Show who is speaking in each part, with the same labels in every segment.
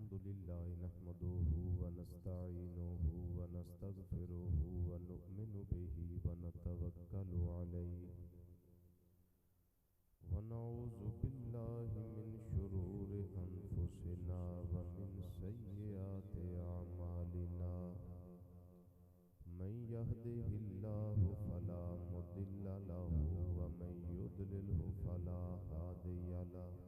Speaker 1: अल्हम्दुलिल्लाह नहमदुहु व नस्तईनुहु व नस्तगफिरुहु व नु'मिनु बिही व नतवक्कलु अलैहि व नऊज़ु बिल्लाहि मिन शुरूरि अनफुसिना व मिन सय्यिआति अअमालिना मन यहदिहिल्लाहु फला मुदिल्ल लहु व मन युद्लिलहु फला हादिय लहु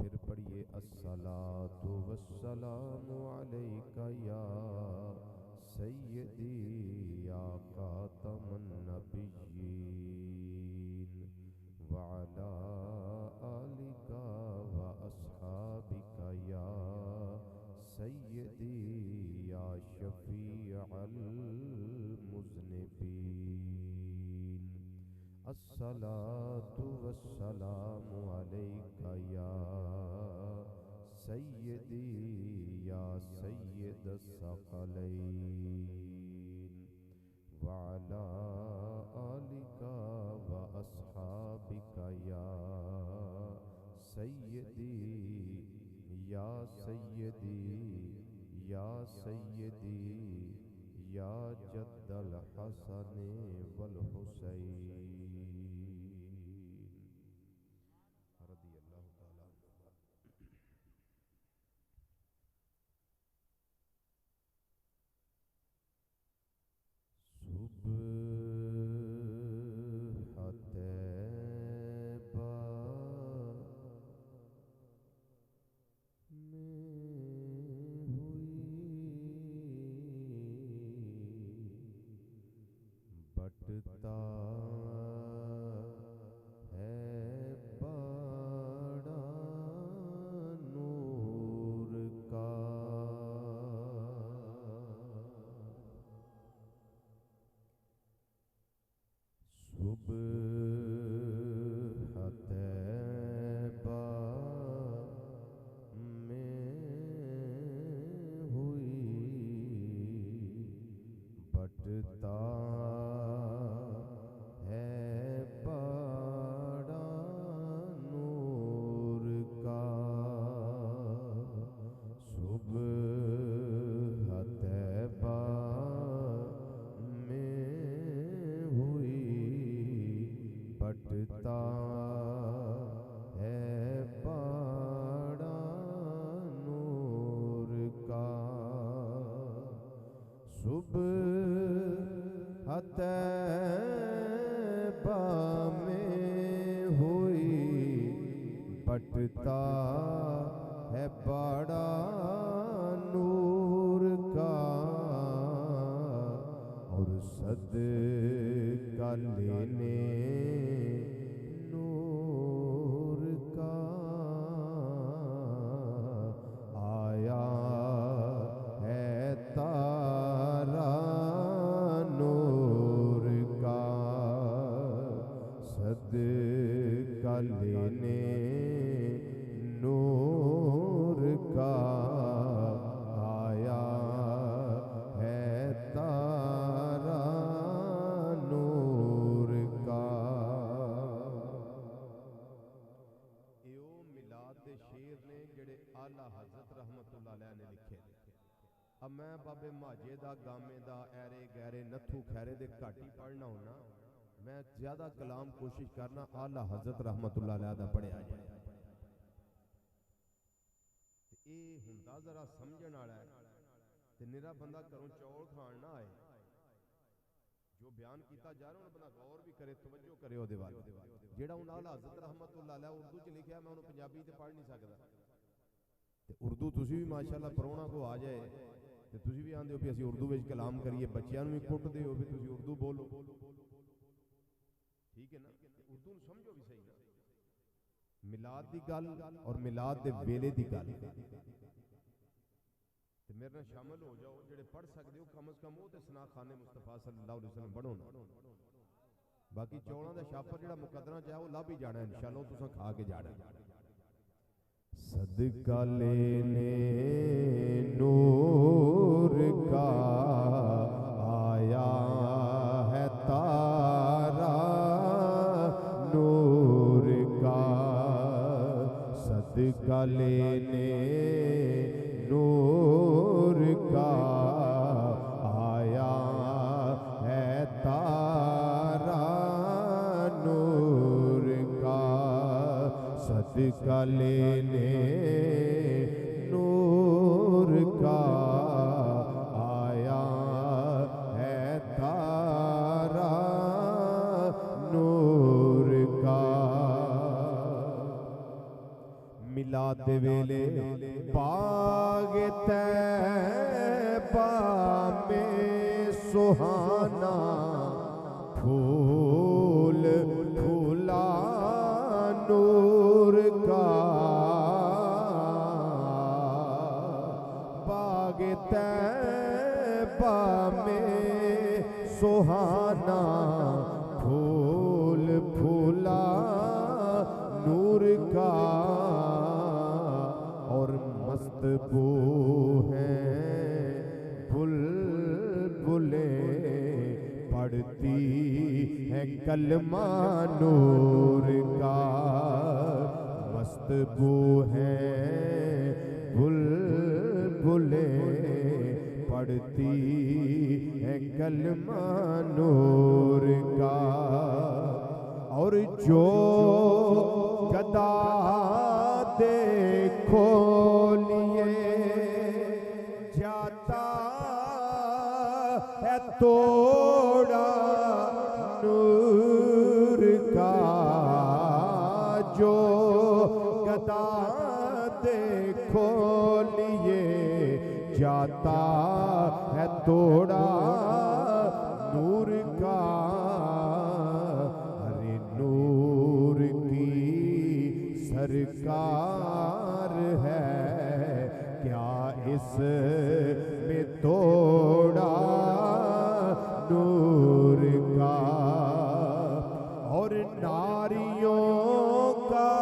Speaker 1: फिर पढ़िए अस्सलातु वस्सलामु अलैका या सय्यदी या खातमन नबिय्यीन व अला आलिका व अस्हाबिका या सय्यदी या शफीअल मुज़निबीन अस्सलातु वस्सलामु अलैका या सय्यदी या सय्यद सकलैन व अला आलिका व अस्हाबिका या सय्यदी या सय्यदी या सय्यदी या जद्दल हसन वल हुसैन रज़ी अल्लाह ताला सुबह तैबा में हुई सुबह तैबा में हुई बटता है बड़ा नूर का, और सदका लेने नूर का आया है तारा नूर का, सदका लेने नूर का आया है तारा नूर का। यो मिलाद दे शेर ने जेड़े आला हज़रत रहमतुल्लाह अलैह ने लिखे। अब मैं बाबे माजे दा गामे दा ऐरे गैरे नथू खैरे दे घट ही पढ़ना होना, मैं ज्यादा कलाम कोशिश करना आला हज़रत रहमतुल्लाह अलैह दा पढ़िया जाए। ये हुंदा जरा समझण वाला है ते निरा बंदा घरों चौल खाण ना आए, जो बयान किया जा रहा है बंदा गौर भी करे, तवज्जो करे ओदे वाल। जेड़ा हुण आला हज़रत रहमतुल्लाह अलैह उर्दू च लिखिया मैं उन्होंने पंजाबी ते पढ़ नहीं सकदा, ते उर्दू तुसी भी माशाअल्लाह परोना को आ जाए ते तुसी भी आंदे हो भी असीं उर्दू विच कलाम करिए, बच्चियां नूं भी कुटदे हो भी तुसी उर्दू बोलो, ठीक है ना? उर्दू नूं समझो भी सही ना। मिलाद दी गल और मिलाद दे वेले दी गल ते मेरे नाल शामिल हो जाओ, जेड़े पढ़ सकदे हो कम से कम वो ते सना खाने मुस्तफा सल्लल्लाहु अलैहि वसल्लम पढ़ो ना। बाकी चौलां दा शापर जेड़ा मुकद्दरा च है वो लभ ही जाना इंशाअल्लाह, तुसां खा के जाना। सदका लेने नूर का आया है तारा नूर का, सदका लेने नूर का आया है तारा नूर का, सदका लेने नूर का आया है तारा नूर का। मिलाद दे वेले बाग तैबा में सुहाना फूल फूला नूर का, बाग तैबा में सुहाना फूल फूला नूर का, और मस्त बू हैं बुलबुलें पढ़ती है कलमा नूर का, मस्त बू हैं बुलबुलें पढ़ती है कलमा नूर का, और जो गदा देखो लिए जाता है तोड़ा नूर का, जो गदा देखो लिए जाता है तोड़ा नूर का, अरे नूर की सरकार है क्या इस में तोड़ा नूर का, और नारियों का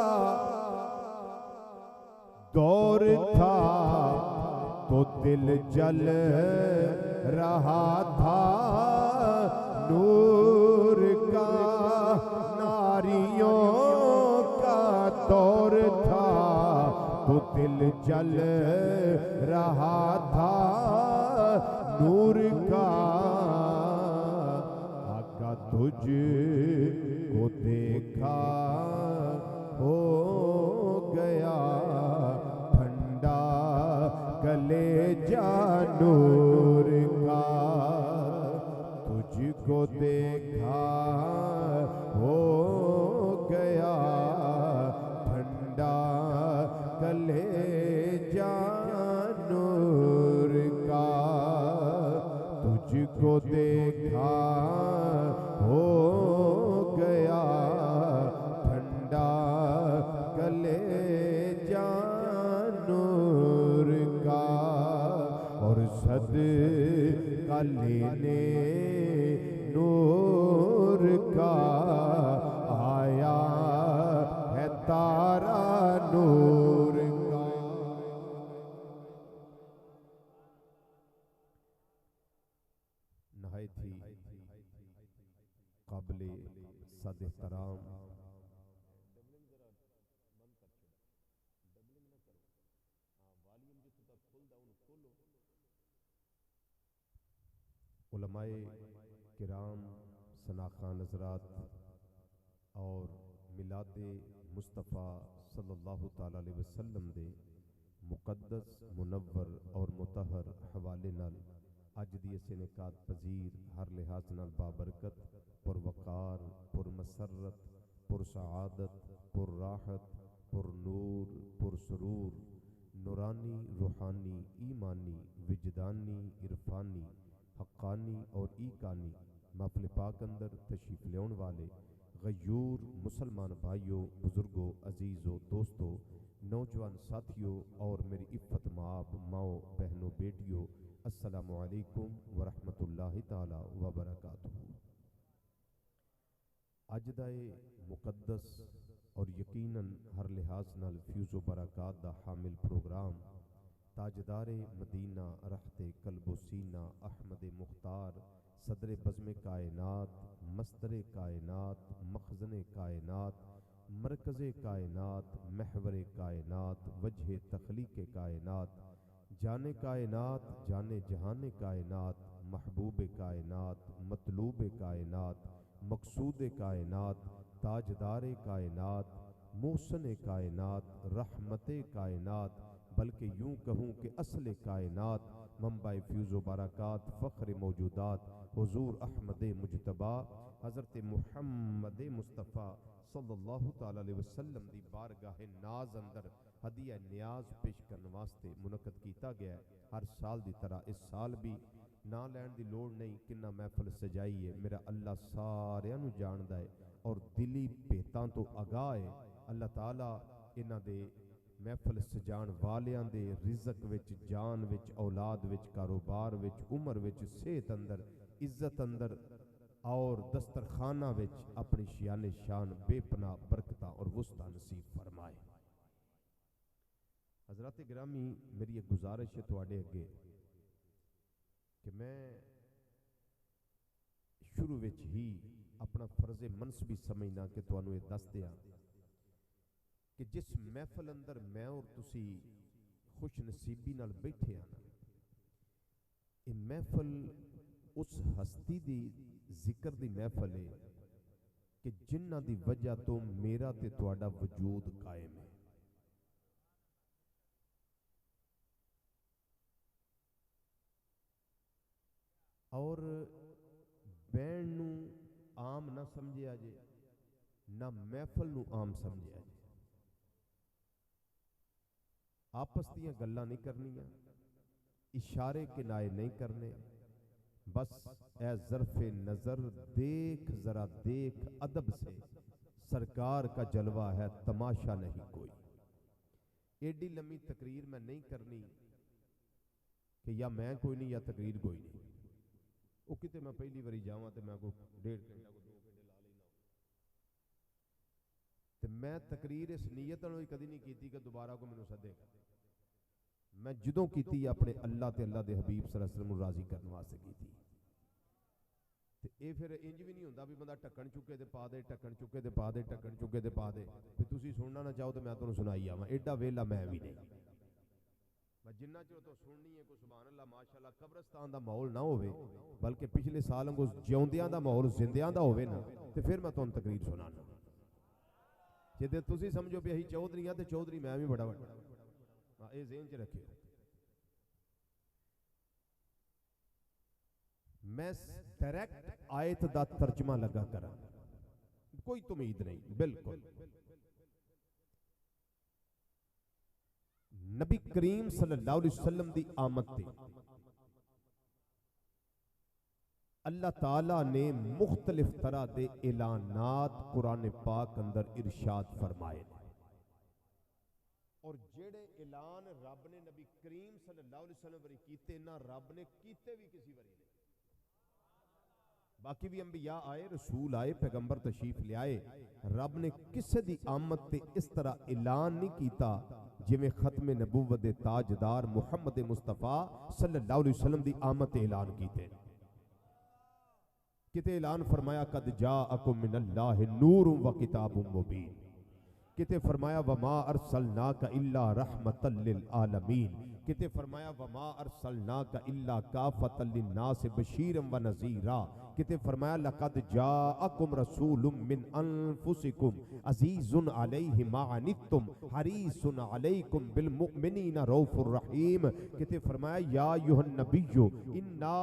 Speaker 1: दौर था तो दिल जल रहा था नूर का, नारियों का दौर था तो दिल जल रहा था नूर का, आका तुझ को देखा हो गया ठंडा कलेजा नूर का, तुझको देखा हो गया ठंडा कलेजा नूर का, तुझको देखा हो गया ठंडा कलेजा नूर का, और सदका लेने नूर का आया है तारा नूर का। नहायत ही काबिले सद एहतराम उलमाए किराम, सनाखान हज़रात और मिलादे मुस्तफ़ा सल्लल्लाहु ताला अलैहि वसल्लम दे मुकद्दस मुनव्वर और मुतहर हवाले नाल अज दी इस इनेकाद पजीर हर लिहाज नाल बाबरकत पुरवकार पुरमसरत पुरसआदत पुरराहत पुरनूर पुरसरूर नूरानी रूहानी ईमानी विजदानी इरफानी हक्कानी और ईकानी महफिल पाक अंदर तशरीफ लेने वाले गयूर मुसलमान भाइयों, बुजुर्गों, अजीज़ों, दोस्तों, नौजवान साथियों और मेरी इफ़्फ़त माब माओ बहनों बेटियों, अस्सलामु अलैकुम वरहमतुल्लाहि ताला व बरकातुहू। अज दा मुकद्दस और यकीनन हर लिहाज नाल फ्यूज़ो बरकात दा हामिल प्रोग्राम ताजदारे मदीना रहते कल्बो सीना अहमद मुख्तार सदर बज़्म कायनात मस्दर कायनात मखज़न कायनात मरकज़ कायनात महवर कायनात वजह तख्लीक कायनात जाने कायनात जाने जहान कायनात महबूब कायनात मतलूब कायनात मकसूद कायनात ताजदार कायनात मोहसन कायनात रहमत कायनात, बल्कि यूं कहूँ कि असले कायनात मंबाए फ्यूज़ो बरकात फ़ख्र मौजूदात हुज़ूर अहमद मुजतबा हज़रत मुहम्मद मुस्तफ़ा सल्लल्लाहु ताला अलैहि वसल्लम दी बारगाह नाज अंदर हदिया न्याज पेश करने वास्ते मुनक़द कीता गया है। हर साल दी तरह इस साल भी ना लैण दी लोड़ नहीं किन्ना महफिल सजाई है। मेरा अल्लाह सारियां नूं जानदा है और दिली भेतां तो आगाह है। अल्लाह ताला इन्हां दे महफिल सजाण वालियां दे रिज़क विच, जान विच, औलाद विच, कारोबार विच, उम्र विच, सेहत अंदर, इज्जत अंदर और दस्तरखाना विच अपनी शान शान बेपना बरकतां और वुस्ता नसीब फरमाए। हज़रात गिरामी, मेरी एक गुजारिश है तुहाडे अगे कि मैं शुरू विच ही अपना फर्ज़े मनसबी समझना कि तुहानूं ये दस दियां कि जिस महफिल अंदर मैं और तुसी खुश नसीबी नाल बैठे हैं ना, ये महफिल उस हस्ती दी जिक्र दी महफिल है कि जिन्हां दी वजह तो मेरा ते तुहाडा वजूद कायम है। और बैण नूं आम ना समझिया जे, ना महफिल नूं आम समझिया जे। आपस दियां गल्लां नहीं करनियां, इशारे किनाए नहीं करने, बस ए ज़र्फ़े नज़र देख, जरा देख अदब से, सरकार का जलवा है तमाशा नहीं कोई। एडी लम्मी तकरीर मैं नहीं करनी कि या मैं कोई नहीं या तकरीर कोई नहीं। वो किते मैं पहली बारी जावां तो मैं को 1.5 घंटा को 2 घंटे ला लेना, तो मैं तकरीर इस नीयत नाल कदी नहीं कीती कि दोबारा को मैनूं सदेगा। मैं जदों कीती अपने अल्लाह ते अल्लाह दे हबीब सल्लल्लाहु अलैहि वसल्लम राजी करने वास्ते कीती। ते ये फिर इंज भी नहीं होंदा भी बंदा ढक्कन चुके ते पा दे, ढक्कन चुके ते पा दे, ढक्कन चुके ते पा दे, फिर तुसीं सुनना ना चाहो तो मैं तुहानूं सुनाई आवां। एडा वेला मैं भी नहीं। मैं जिन्ना चो तो सुननी है कोई सुभान अल्लाह माशाअल्लाह कब्रस्तान दा माहौल ना होवे, बल्कि पिछले साल को जिउंदियां दा माहौल जिंदियां दा होवे ना, तो फिर मैं तुहानूं तकरीर सुनाना। जे तुसीं समझो भी अहीं चौधरी हां ते चौधरी मैं भी बड़ा वड्डा। ये ज़हन च रखियो। मैं डायरेक्ट आयत दा तर्जमा लगा करा, कोई तो उम्मीद नहीं। बिल्कुल नबी करीम सल्लल्लाहु अलैहि वसल्लम दी आमद ते अल्लाह ताला ने मुख्तलिफ तरह के ऐलानात कुरान पाक अंदर इरशाद फरमाए, और जेड़े ऐलान रब ने नबी करीम सल्लल्लाहु अलैहि वसल्लम वरी कीते ना, रब ने कीते भी किसी वरी नहीं। बाकी भी अंबिया आए, रसूल आए, पैगंबर तशरीफ ले आए, रब ने किसी दी आमद ते इस तरह ऐलान नहीं कीता जिवें खत्म नबूवत दे ताजदार मुहम्मद मुस्तफा सल्लल्लाहु अलैहि वसल्लम दी आमद ते ऐलान कीते। किते ऐलान फरमाया कद जाअकुम मिनल्लाहि नूरुम व किताबुम मुबीन, किते फरमाया वमा अरसलनाका इल्ला रहमतल लिल आलमीन, किते फरमाया वमा अरसलनाका इल्ला काफतल लिन्नास बशीरम व नज़ीरा, किते फरमाया लक़द जाअकुम रसूलुम मिन अनफुसिकुम अज़ीज़ुन अलैहि मा अनित्तुम हरीसुन अलैकुम बिल मुमिनीना रऊफुर रहीम, किते फरमाया या अय्युहन नबिय्यु इन्ना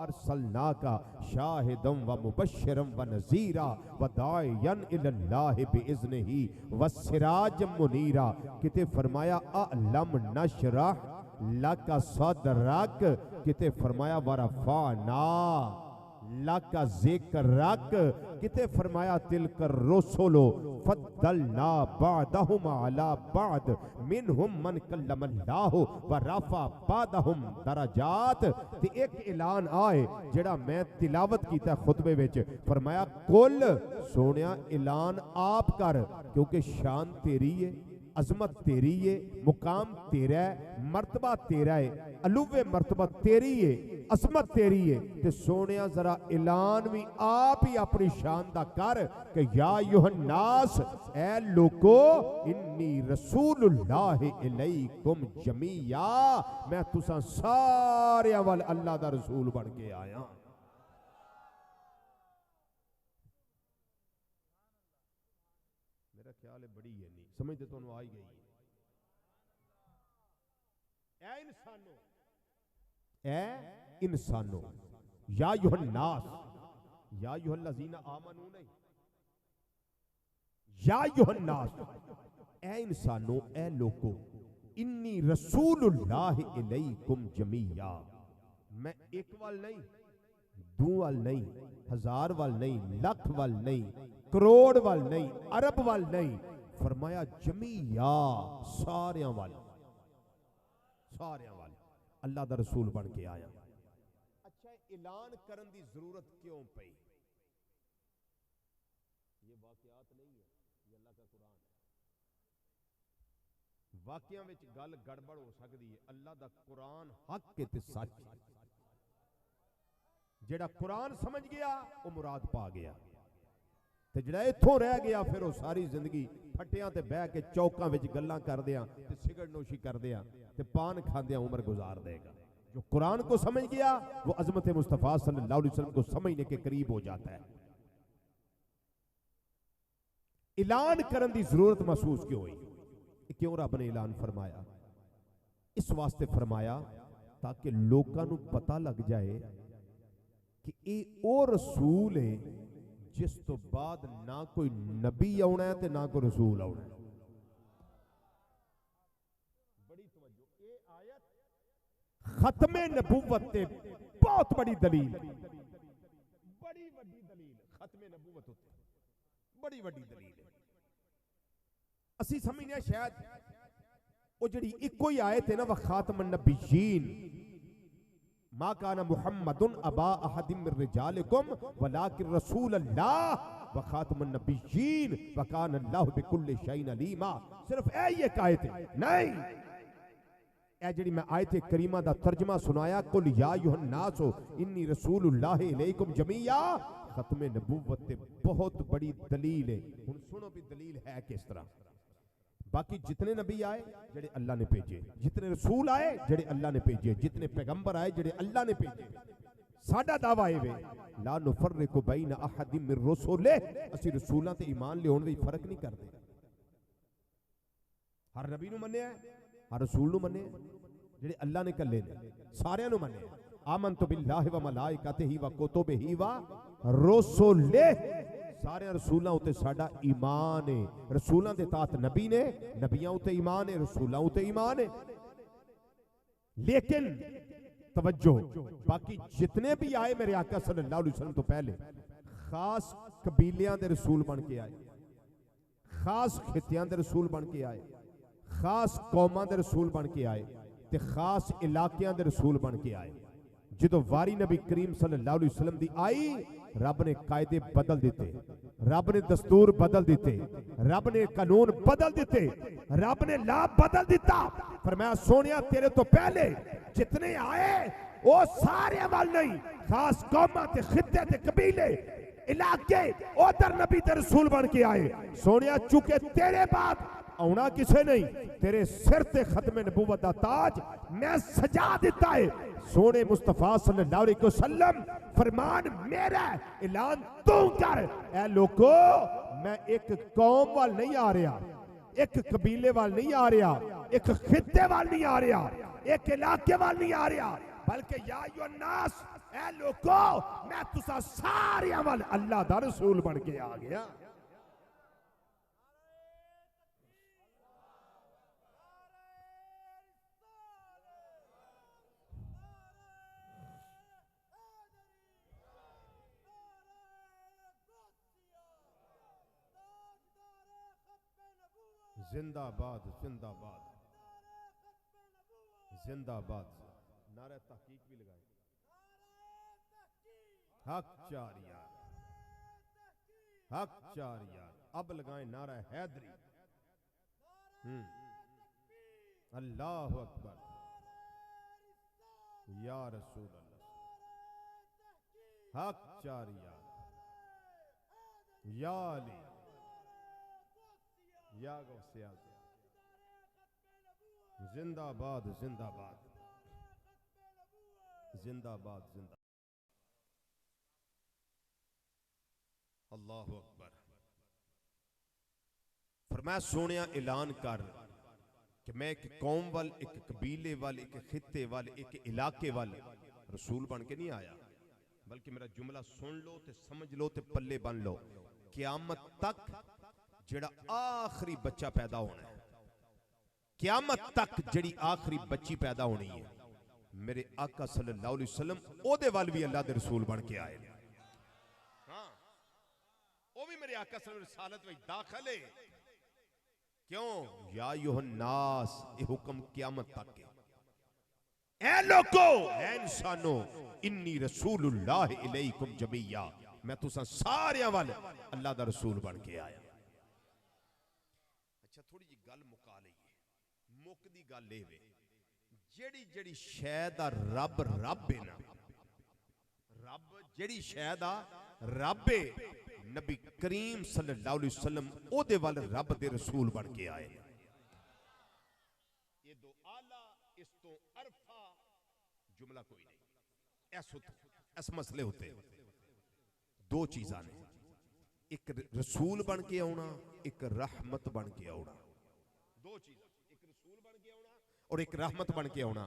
Speaker 1: अरसलनाका शाहिदम व मुबश्शिरम व नज़ीरा व दाइयन इलल्लाहि बिइज़्निही व सिराजम मुनीरा, किते फरमाया अअलम नशरह लका सदरक, किते फरमाया वरफाना लका ज़िक्रक, किते फरमाया तिलकर रसूलो फद्दलना बादहुम अला बाद मिनहुम मन कल्लमल्लाहु व रफा बादहुम दरजात। ते एक ऐलान आए जेड़ा मैं तिलावत कीता खुतबे विच, फरमाया कुल सोनिया ऐलान आप कर, क्योंकि शान तेरी है, अजमत तेरी है, मुकाम तेरा है, मर्तबा तेरा है, अलुवे मर्तबा तेरी है, असमत तेरी है। ते सोनिया जरा ऐलान भी आप ही अपनी शान दा कर कि या अय्युहन्नास, ऐ लोगो इन्नी रसूलुल्लाह इलैकुम जमीया, मैं तुसां सारे वाल अल्लाह दा रसूल बन के आया। मेरा ख्याल है बड़ी है नहीं समझ तो तुहानू आई गई। ऐ इंसानो, ऐ इंसानो, या अय्युहन्नास, या अय्युहल्लज़ीना आमनू नहीं, या अय्युहन्नास, ऐ इंसानो, ऐ लोगो, इन्नी रसूलुल्लाह इलैकुम जमीया, मैं एक वाल नहीं, दो वाल नहीं, हजार वाल नहीं, लख वाल नहीं, करोड़ वाल नहीं, अरब वाल नहीं, फरमाया जमीया सारियां वाल, सारियां वाल अल्लाह दा रसूल बन के आया। अच्छा ऐलान करन दी जरूरत क्यों पई? ये वाकयात नहीं है, ये अल्लाह का कुरान है। वाकयां विच गल गड़बड़ हो सकती है, अल्लाह दा कुरान हक के ते सच है। जेड़ा कुरान समझ गया वो मुराद पा गया, ते जेड़ा इत्थों रह गया फिर वो सारी जिंदगी फट्टियां ते बह के चौकां विच गल्लां करदियां ते सिगरेट नोशी करदियां ते पान खांदियां उम्र गुजार देगा। जो कुरान को समझ गया वो अजमत मुस्तफा सल्लल्लाहु अलैहि वसल्लम को समझने के करीब हो जाता है। ऐलान करने की जरूरत महसूस क्यों हुई? क्यों रब ने ऐलान फरमाया? इस वास्ते फरमाया ताकि लोगों को पता लग जाए कि ये वो रसूल है जिस तो बाद ना कोई नबी आना है ते ना कोई रसूल आना है। बड़ी तवज्जो, ये आयत खत्मे नबूवत ते बहुत बड़ी दलील, बड़ी बड़ी दलील खत्मे नबूवत होते, बड़ी बड़ी दलील है। असी समझने शायद वो जड़ी इको ही आयत है ना, वह खातमुन नबिय्यीन मा काना मुहम्मदुन अबा अहदिम मिर रिजालिकुम वलाकिन रसूलल्लाह व खातमुन नबिय्यीन व काना अल्लाहु बिकुल्लि शैइन अलीमा। सिर्फ ये आयत है नहीं, ए जड़ी मैं आयत करीमा दा तर्जमा सुनाया, कुल या अय्युहन्नास इन्नी रसूलुल्लाह इलैकुम जमीया, खत्मे नबूवत ते बहुत बड़ी दलील है। हुन सुनो भी दलील है किस तरह। बाकी जितने नबी आए जेड़े अल्लाह ने भेजे, जितने रसूल आए जेड़े अल्लाह ने भेजे, जितने पैगंबर आए जेड़े अल्लाह ने भेजे, साडा दावा है वे ला नुफर्रिकु बैना अहदिम मिर रुसुले, असि रसूलां ते ईमान लियाउण विच फर्क नहीं करदे। हर नबी नूं मन्निया, हर रसूल नूं मन्निया, जेड़े अल्लाह ने कल्ले ने सारियां नूं मन्निया। आमनतु बिल्लाहि व मलाइकतिही व कुतुबिही व रुसुलिही, सारे रसूलों उते साडा ईमान है। रसूलों के तात नबी ने, नबियों उते ईमान है, रसूलों उते ईमान है। लेकिन तवज्जो, बाकी जितने भी आए मेरे आका सल्लल्लाहु अलैहि वसल्लम तो पहले खास कबीलियां दे रसूल बन के आए, खास खित्तियां दे रसूल बन के आए, खास कौमां दे रसूल बन के आए, ते खास इलाकियां दे रसूल बन के आए। जो वारी नबी करीम सल्लल्लाहु अलैहि वसल्लम दी आई, रब ने कायदे बदल दिते, रब ने दस्तूर बदल दिते, रब ने कानून बदल दिते, रब ने ला बदल दिता। फरमाया सोनिया तेरे तो पहले जितने आए वो सारे वाल नहीं, खास कौमां ते खित्ते ते कबीले इलाके उधर नबी ते रसूल बन के आए। सोनिया चूंकि तेरे बाद आना किसे नहीं, तेरे सिर ते खत्मे नबूवत दा ताज मैं सजा दिता है। सोने मुस्तफा सल्लल्लाहु अलैहि वसल्लम फरमान मेरा, ऐलान तू कर। ए लोगो, मैं एक कौम वाल नहीं आ रहा, एक कबीले वाल नहीं आ रहा, एक खित्ते वाल नहीं आ रहा, एक इलाके वाल नहीं आ रहा, बल्कि या अय्युहन्नास, ए लोगो, मैं तुसा सारे वाल अल्लाह दा रसूल बन के आ गया। जिंदाबाद जिंदाबाद जिंदाबाद। नारे तहकीक भी लगाए, हक चार यार, हक चार यार। अब लगाए नारा हैदरी। अल्लाह अकबर, या रसूल अल्लाह, हक चार यार, या अली, या गौसे आज़म। जिंदाबाद जिंदाबाद जिंदाबाद जिंदाबाद। अल्लाह अकबर। फरमाया सोनिया ऐलान कर कि मैं एक कौम वाल, एक कबीले वाल, एक खित्ते वाल, एक इलाके वाल रसूल बन के नहीं आया, बल्कि मेरा जुमला सुन लो ते समझ लो ते पल्ले बन लो। क़यामत तक जेड़ा आखिरी बच्चा पैदा होना है, क़यामत तक जेड़ी आखिरी बच्ची पैदा होनी है, मेरे आका सल्लल्लाहु अलैहि वसल्लम ओदे वाल भी अल्लाह दे रसूल बन के आए। हाँ, वो भी मेरे आका सल्लल्लाहु अलैहि वसल्लम रिसालत में दाखिल है। क्यों? या अय्युहन्नास, ये हुक्म क़यामत तक है। ऐ लोगो, ऐ इंसानो, इन्नी रसूलुल्लाह इलैकुम जमीया, मैं तुसा सारे वाल अल्लाह दा रसूल बन के आया। अच्छा, थोड़ी जी गल मुका लईए। मुकदी गल ए वे, जेड़ी जेड़ी शै दा रब रब है ना, रब जेड़ी शै दा रब है, नबी करीम सल्लल्लाहु अलैहि वसल्लम ओदे वाल रब दे रसूल बन के आए। ये दो आला, इस तो अरफा जुमला कोई नहीं। इस मसले होते दो चीज़ां ने, एक रसूल बन के आना, एक रहमत बन के आना। दो चीज़ां, एक रसूल बन के आना और एक रहमत बन के आना।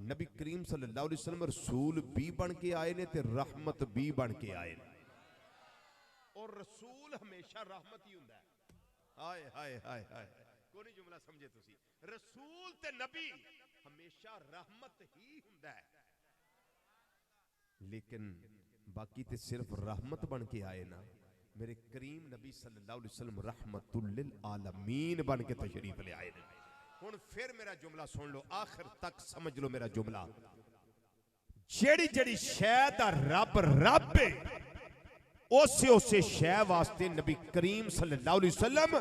Speaker 1: नबी करीम सल्लल्लाहु अलैहि वसल्लम रसूल भी बन के आए ने ते रहमत भी बन के आए ने। और रसूल हमेशा रहमत ही हुंदा है। हाय हाय हाय हाय, कोई नहीं जुमला समझे तुसी। रसूल ते नबी हमेशा रहमत ही हुंदा है, लेकिन बाकी ते सिर्फ रहमत बन के आए ना। मेरे करीम नबी सल्लल्लाहु अलैहि वसल्लम रहमतुल लिल आलमीन बन के तशरीफ ले आए ने। हुण फिर मेरा जुमला सुन लो, आखिर तक समझ लो मेरा जुमला। जेड़ी जेड़ी शै दा रब रब है, उसे उसे शै वास्ते नबी करीम सल्लल्लाहु अलैहि वसल्लम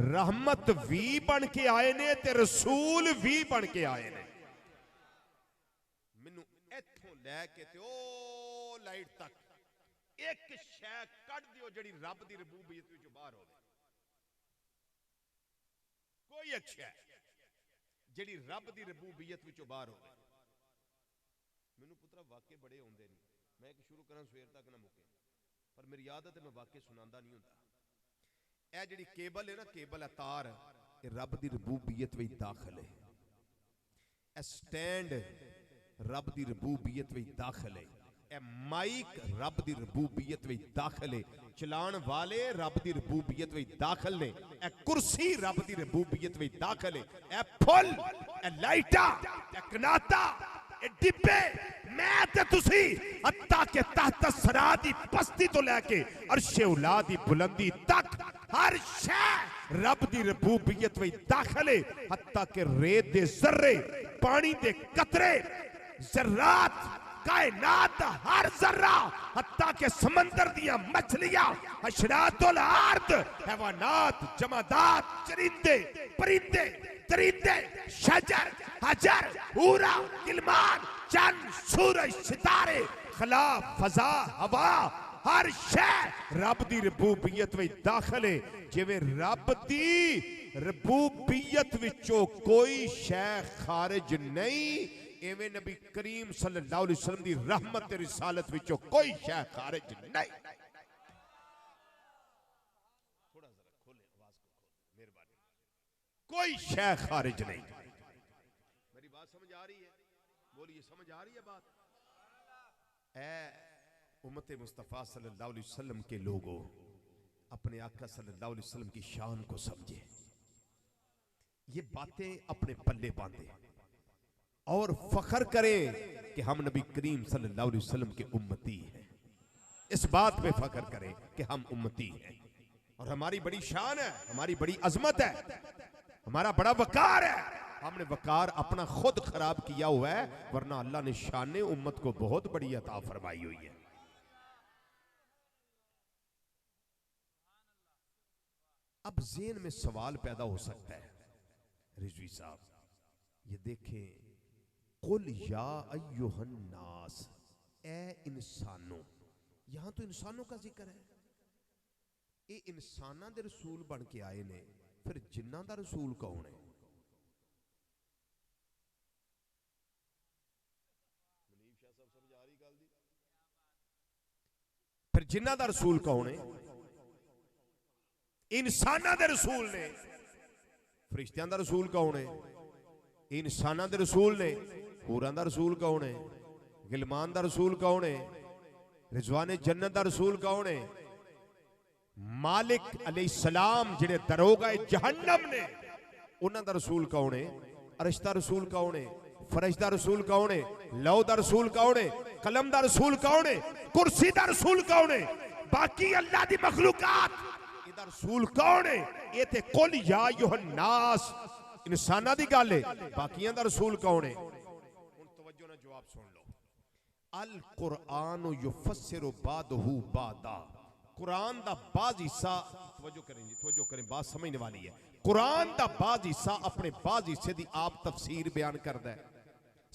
Speaker 1: रहमत भी बन के आए ने ते रसूल भी बन के आए ने। मैनू इत्थों लैके ते ओ लाइट तक एक शै कढ दियो जेड़ी रब दी रबूबियत विचों बाहर होवे। कोई एक शै जेड़ी रब दी रबूबियत विचों बाहर होवे। मैनू पुत्रा वाकई बड़े आउंदे ने, मैं एक शुरू करा सवेर तक ना मुके, पर मेरी आदत है मैं वाकई सुनांदा नहीं हुंदा। ए जेड़ी केबल है ना, केबल है तार, ये रब दी रबूबियत विच दाखिल है। ए स्टैंड रब दी रबूबियत विच दाखिल है। ए माइक रब दी रबूबियत विच दाखिल है। चलाण वाले रब दी रबूबियत विच दाखिल ने। ए कुर्सी रब दी रबूबियत विच दाखिल है। ए फुल, ए लाइटा, ए कनाता, ए डिब्बे, मैं ते तुसी हत्ता के तहत सरा दी पस्ती तो लैके अर्शे उला दी बुलंदी तक हर शै रब दी रबूबियत विच दाखिल है। हत्ता के रेत दे जर्रे, पानी दे कतरे, जर्रात, कायनात हर जर्रा, हत्ता के समंदर दिया मछलियां, हशरातुल अर्द, हैवानात, जमादात, चरिंदे, परिंदे, दरिंदे, शजर, हजर, हूरा, गिलमान, चंद, सूरज, सितारे, खला, फजा, हवा, हर शै रब दी रबूबियत विच दाखिल है। जिवें रब दी रबूबियत विचों कोई शै खारिज नहीं, एवें नबी करीम सल्लल्लाहु अलैहि वसल्लम दी रहमत ते रिसालत विचों कोई शै खारिज नहीं। थोड़ा जरा खोले आवाज को, खोले मेहरबानी, कोई शै खारिज नहीं। मेरी बात समझ आ रही है? बोलिए, समझ आ रही है बात? ऐ उम्मत मुस्तफा सल्लल्लाहु अलैहि वसल्लम के लोगों, अपने आका सल्लल्लाहु अलैहि वसल्लम की शान को समझे, ये बातें अपने पल्ले बांधे और फख्र करें कि हम नबी करीम सल्लल्लाहु अलैहि वसल्लम के उम्मती हैं। इस बात पे फख्र करें कि हम उम्मती हैं और हमारी बड़ी शान है, हमारी बड़ी अजमत है, हमारा बड़ा वकार है। हमने वकार अपना खुद खराब किया हुआ है, वरना अल्लाह ने शान उम्मत को बहुत बड़ी अता फरमाई हुई है। अब ज़हन में सवाल पैदा हो सकता है, रिजवी साहब ये देखें, कुल या अय्युहन नास, ए इंसानों, यहां तो इंसानों का जिक्र है। ये इंसाना दे रसूल बन के आए ने, फिर जिन्ना दा रसूल कौन है? फिर जिन्ना दा रसूल कौन है? इंसाना दे रसूल ने। फरिश्तियां दा रसूल कौन है? इंसाना दे रसूल ने। हूरां दा रसूल कौन है? गिलमान दा रसूल कौन है? रिजवाने जन्नत दा रसूल कौन है? मालिक अलैहिस्सलाम जिहड़े दरोगा जहन्नम ने, उन्हां दा रसूल कौन है? अरश दा रसूल कौन है? फरश दा रसूल कौन है? लौ दा रसूल कौन है? कलम दा रसूल कौन है? कुर्सी दा रसूल कौन है? बाकी अल्लाह दी मखलूकात इदा रसूल कौन है? ये ते कुल या अय्युहन नास इंसाना दी गल है, बाकियां दा रसूल कौन है? हुण तवज्जो नाल जवाब सुन लो। अल कुरान युफस्सिरु बादहु बादा, कुरान दा बाज़ हिस्सा, तवज्जो करें जी, तवज्जो करें, बात समझने वाली है। कुरान दा बाज़ हिस्सा अपने बाज़ हिस्से दी आप तफसीर बयान करदा है।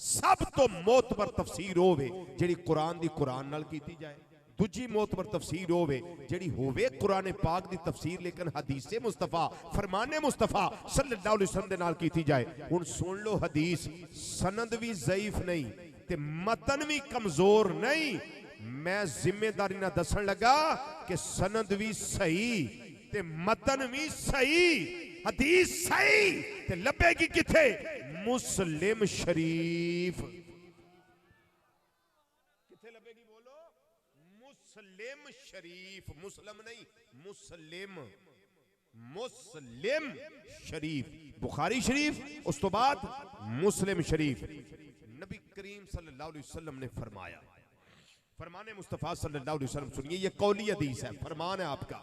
Speaker 1: सब तो मोतबर तफसीर होवे जिहड़ी कुरान दी कुरान नाल कीती जाए, दूजी मोतबर तफसीर होवे जिहड़ी होवे कुरान पाक दी तफसीर लेकिन हदीसे मुस्तफा, फरमाने मुस्तफा सल्लल्लाहु अलैहि वसल्लम दे नाल कीती जाए। हुण सुन लो, हदीस सनद भी ज़ईफ नहीं ते मतन भी कमजोर नहीं। मैं जिम्मेदारी ना दसन लगा कि सनद भी सही ते मतन भी सही, हदीस सही ते लभेगी किथे? मुस्लिम शरीफ। किथे लभेगी बोलो? मुस्लिम शरीफ, मुस्लिम नहीं, मुस्लिम, मुस्लिम शरीफ, बुखारी शरीफ, उस तो बाद मुस्लिम शरीफ। नबी करीम सल्लल्लाहु अलैहि वसल्लम ने फरमाया, फरमाने मुस्तफा सल्लल्लाहु अलैहि वसल्लम, सुनिए ये कौली हदीस है, फरमान है आपका।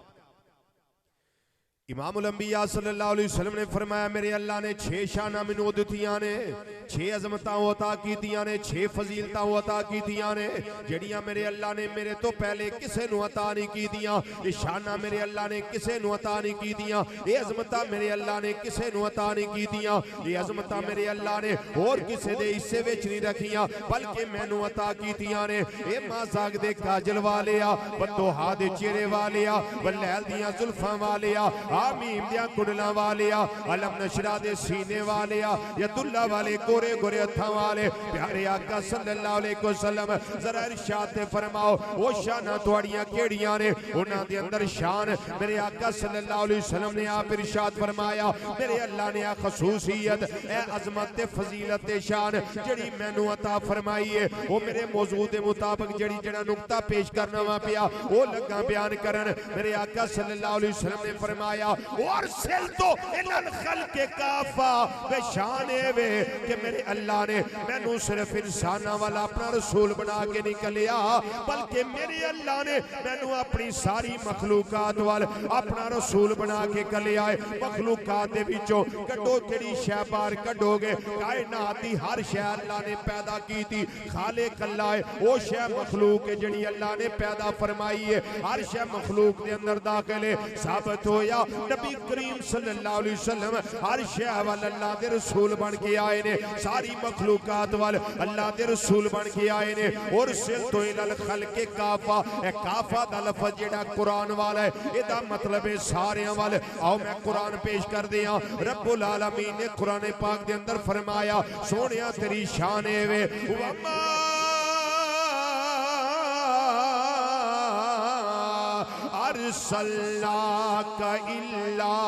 Speaker 1: इमामुल अंबिया सल्लल्लाहु अलैहि वसल्लम ने फरमाया, मेरे अल्लाह ने 6 शाना मैनू दित्तियां ने, 6 अजमतां अता कीतियां ने, 6 फजीलतां अता कीतियां ने, जड़ियां मेरे अल्लाह ने मेरे तो पहले किसे नू अता नहीं कीतियां। ये शाना मेरे अल्लाह ने किसे नू अता नहीं कीतियां, ये अजमतां मेरे अल्लाह ने किसे नू अता नहीं कीतियां, ये अजमतां मेरे अल्लाह ने होर किसे दे हिस्से विच नहीं रखियां, बल्कि मैनू अता कीतियां ने। ए माज़ाग दे काजल वालिया, बदोहा दे चेहरे वालिया, वलैल दियां जुल्फां वालिया, हामीम दियां कुंडलां वालिया, अलम नशरा दे सीने वालिया, यदुल्ला वाले गोरे गोरे हत्थां वाले प्यारे आका सल्लल्लाहु अलैहि वसल्लम जरा इरशाद ते फरमाओ वो शाना तुहाड़ियां केड़ियां ने? उन्हां दे अंदर शान मेरे आका सल्लल्लाहु अलैहि वसल्लम ने आप इरशाद फरमाया मेरे अल्लाह ने आ खसूसियत ए अजमत ते फजीलत ते शान जड़ी मैनू अता फरमाई है वो मेरे मौजू दे मुताबिक जड़ी जड़ा नुक्ता पेश करना वा पिया वो लगा बयान करन। मेरे आका सल्लल्लाहु अलैहि वसल्लम ने फरमाया और सिल तो इनल खल्के काफा वे शान है वे कि मेरे अल्लाह ने मैनू सिर्फ इंसाना वाला अपना रसूल बना के निकलिया बल्कि मेरे अल्लाह ने मैनू अपनी सारी मखलूकात वाल अपना रसूल बना के कलिया है। मखलूकात दे विचों कड्डो केड़ी शै बाहर कड्डोगे कायनात दी हर शै अल्लाह ने पैदा की थी खालिक अल्लाह है वो शै मखलूक है जड़ी अल्लाह ने पैदा फरमाई है हर शै मखलूक दे अंदर दाखिल है। साबित होया नबी करीम सल्लल्लाहु अलैहि वसल्लम हर शै वाल अल्लाह दे रसूल बन के आए ने सारी मखलूकात वाल अल्लाह दे रसूल बन के आए ने। और सिल तो इलल खल्के काफा ए काफा दा लफ्ज़ जेड़ा कुरान वाला है एदा मतलब है सारेयां वाल। आओ मैं कुरान पेश कर दियां रब्बुल आलमीन ने कुरान पाक दे अंदर फरमाया सोनिया तेरी शान है वे वमा अरसलनाका इल्ला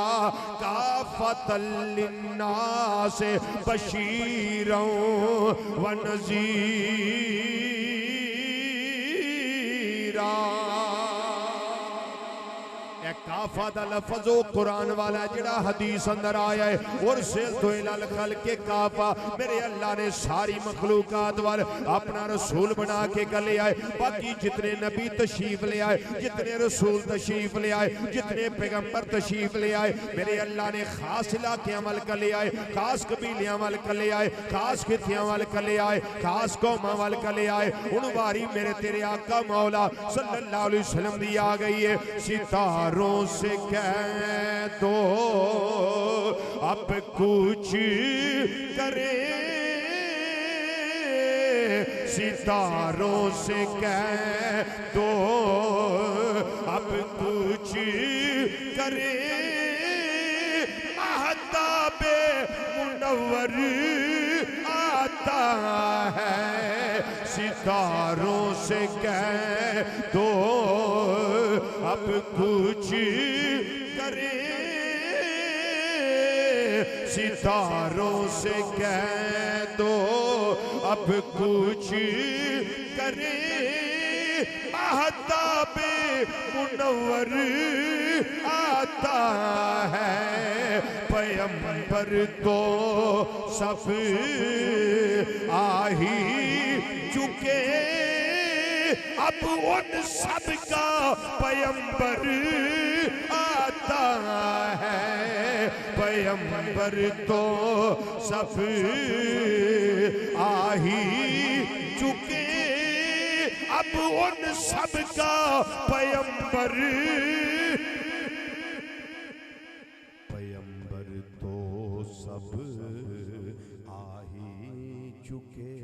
Speaker 1: काफतल लिन्नास बशीरन व नज़ीरा। काफा दा लफ्ज़ कुरान वाला जिहड़ा हदीस अंदर आया है और सिल तो इलल खल्के काफा मेरे अल्लाह ने सारी मखलूकात वाल अपना रसूल बना के कले आए। बाकी जितने नबी तशरीफ ले आए जितने रसूल तशरीफ ले आए जितने पैगंबर तशरीफ ले आए मेरे अल्लाह ने खास इलाके वाल कले आए खास कबीलियां वाल कले आए खास खित्तियां वाल कले आए खास कौमां वाल कले आए। हुण वारी मेरे तेरे आका मौला सल्लल्लाहु अलैहि वसल्लम दी आ गई है। सितारों से कह दो अब कुछ करे सितारों से कह दो अब कुछ करे महताबे मुनव्वर आता है सितारों से कह दो अब कुछ करे सितारों से कह दो अब कुछ करे महताबे मुनव्वर आता है। पैगंबर तो सब आ ही चुके अब उन सब का पैगंबर आता है। पैगंबर तो सब आ ही चुके अब उन सब का पैगंबर पैगंबर तो सब आ ही चुके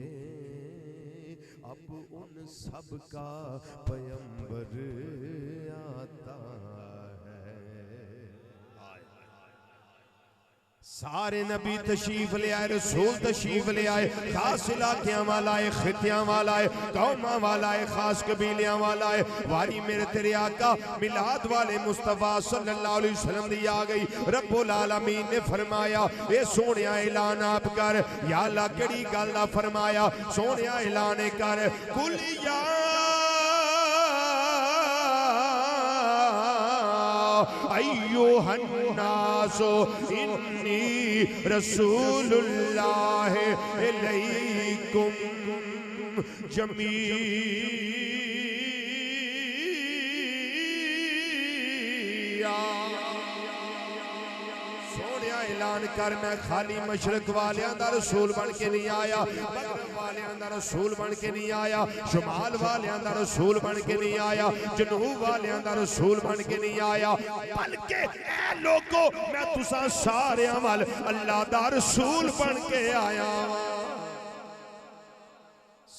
Speaker 1: अब उन सब का पैगंबर आता है। सारे नबी तशरीफ ले आए रसूल तशरीफ ले आए खास इलाकियां वाला है खित्तियां वाला है कौमां वाला है खास कबीलियां वाला है। वारी मेरे तेरे आका मिलाद वाले मुस्तफा सल्लल्लाहु अलैहि वसल्लम दी आ गई। रब्बुल आलमीन ने फरमाया ए सोनिया ऐलान आप कर या अल्लाह केड़ी गल दा फरमाया सोनिया ऐलान कर कुल या अय्युहन्नासो इन्नी रसूलुल्लाह इलैकुम जमीआ। सोनिया ऐलान कर मैं खाली मशरक वालियां दा रसूल बन के नहीं आया मगरब वालियां दा रसूल बन के नहीं आया शुमाल वालियां दा रसूल बन के नहीं आया जनूब वालियां दा रसूल बन के नहीं आया बल्कि ए लोगो मैं तुसां सारेयां वाल अल्लाह दा रसूल बन के आया।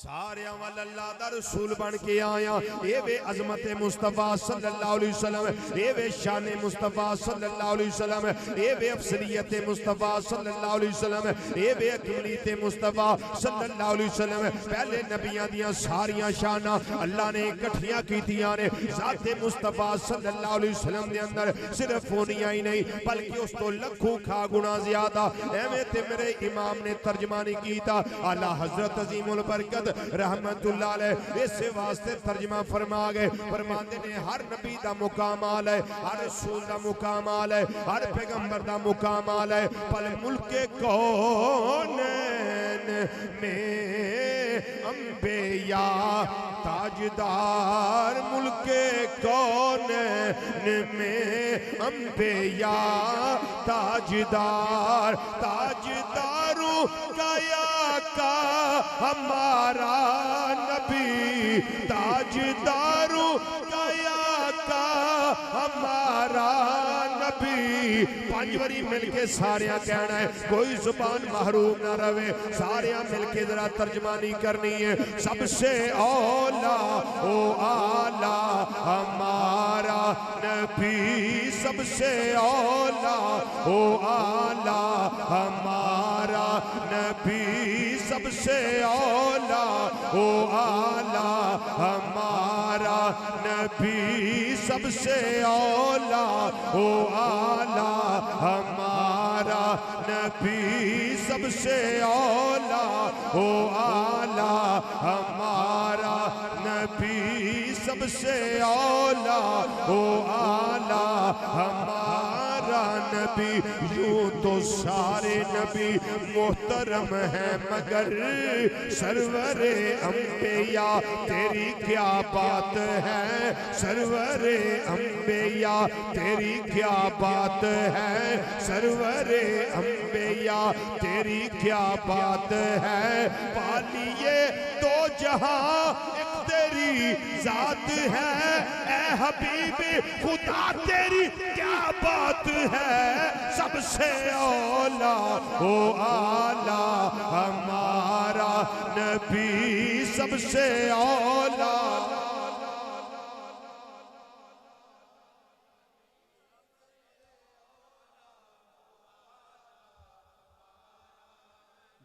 Speaker 1: सारे वाल अल्लाह दा रसूल बन के आया। ये वे अजमत मुस्तफा सल्लल्लाहु अलैहि वसल्लम, ये वे शान मुस्तफा सल्लल्लाहु अलैहि वसल्लम, ये वे अफसलियत मुस्तफा सल्लल्लाहु अलैहि वसल्लम, ये वे अकमलियत मुस्तफा सल्लल्लाहु अलैहि वसल्लम। पहले नबियां दियां सारियां शाना अल्लाह ने इकट्ठियां कीतियां ने ज़ात मुस्तफा सल्लल्लाहु अलैहि वसल्लम दे अंदर। सिर्फ होनियां ही नहीं बल्कि उस तो लखों खा गुना ज्यादा। एवें ते मेरे इमाम ने तर्जमा नहीं कीता। आला हजरत अजीमुल बरकत रहमतुल्लाह अलैह इस वास्ते तर्जमा फरमा गए, फरमाते ने हर नबी दा मुकाम आला है, हर रसूल दा मुकाम आला है, हर पैगंबर दा मुकाम आला है। पल मुल्के कौनैन में अंबिया ताजदार, मुल्के कौनैन में अंबिया ताजदार, ताजदारों काया का हमारा नबी, ताजदारों काया का हमारा नबी। पांच बारी मिलके सारे कहना है, कोई जुबान महरूम ना रहे। सारे मिलके जरा तर्जमानी करनी है। सबसे औला ओ आला हमारा नबी, सबसे औला ओ आला हमारा नबी, सबसे औला ओ आला हमारा नबी, सबसे औला ओ आला हमारा नबी, सबसे औला ओ आला हमारा नबी, सबसे औला ओ आला हमारा नबी। यूं तो सारे नबी मोहतरम है मगर सरवरे अंबिया तेरी क्या बात है, सरवरे अंबिया तेरी क्या बात है, सरवरे अंबिया तेरी क्या बात है। पालिए तो जहां एक तेरी जात है, ए हबीबी खुदा तेरी क्या बात है। सबसे औला ओ आला हमारा नबी, सबसे औला।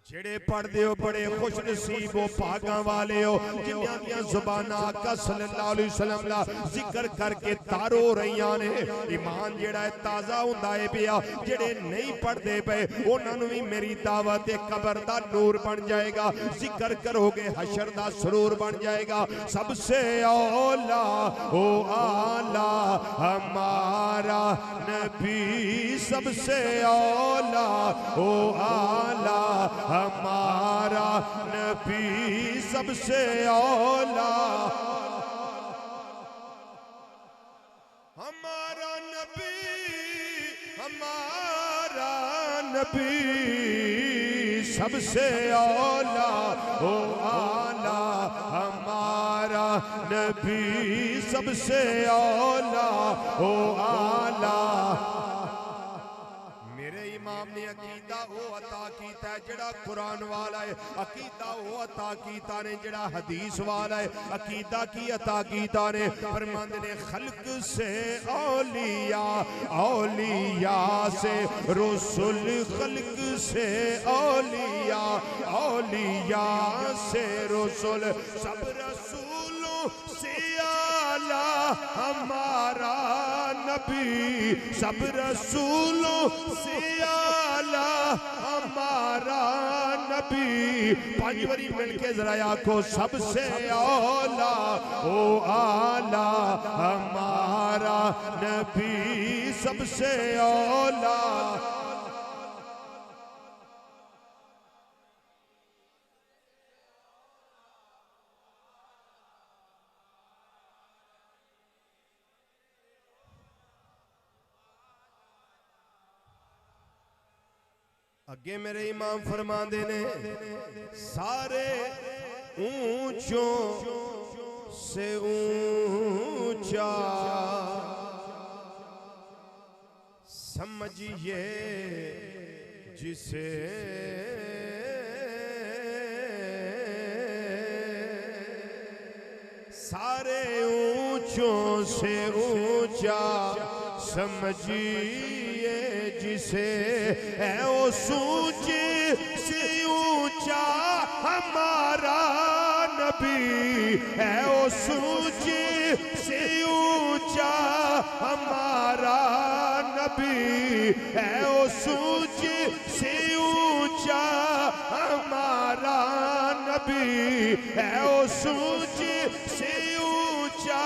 Speaker 1: जेड़े पढ़ते हो बड़े खुश नसीब हो, भागा वाले हो जिन्हां दियां ज़ुबानां आका सल्लल्लाहु अलैहि वसल्लम दा जिक्र करके तारो रहियां ने। ईमान जेड़ा है ताज़ा हुंदा है पिया। जेड़े नहीं पढ़ते पे उन्हां नूं भी मेरी दावत कबर दा नूर बन जाएगा, जिक्र करोगे हशर दा सुरूर बन जाएगा। सबसे औला ओ आला हमारा नबी, सबसे औला ओ आला हमारा नबी, सबसे औला हमारा नबी, हमारा नबी, सबसे औला ओ आला हमारा नबी, सबसे औला ओ आला। इमाम ने अकीदा वो अता कीता है जेड़ा कुरान वाला है, अकीदा वो अता कीता ने जेड़ा हदीस वाला है। अकीदा की अता कीता ने फरमांदे ने खल्क से औलिया, औलिया से रसूल, खल्क से औलिया, औलिया से रसूल, सब रसूलों से आला हमारा नबी, सब रसूलों से आला हमारा नबी। पांच बारी मिलके जरा आखो, सबसे औला ओ आला हमारा नबी, सबसे औला। अगे मेरे इमाम फरमांदे ने सारे ऊंचों से ऊंचा समझिए जिसे सारे ऊंचों से ऊंचा समझिए जिसे, है उस ऊंचे से ऊंचा हमारा नबी, है उस ऊंचे से ऊंचा हमारा नबी, है उस ऊंचे से ऊंचा हमारा नबी, है उस ऊंचे से ऊंचा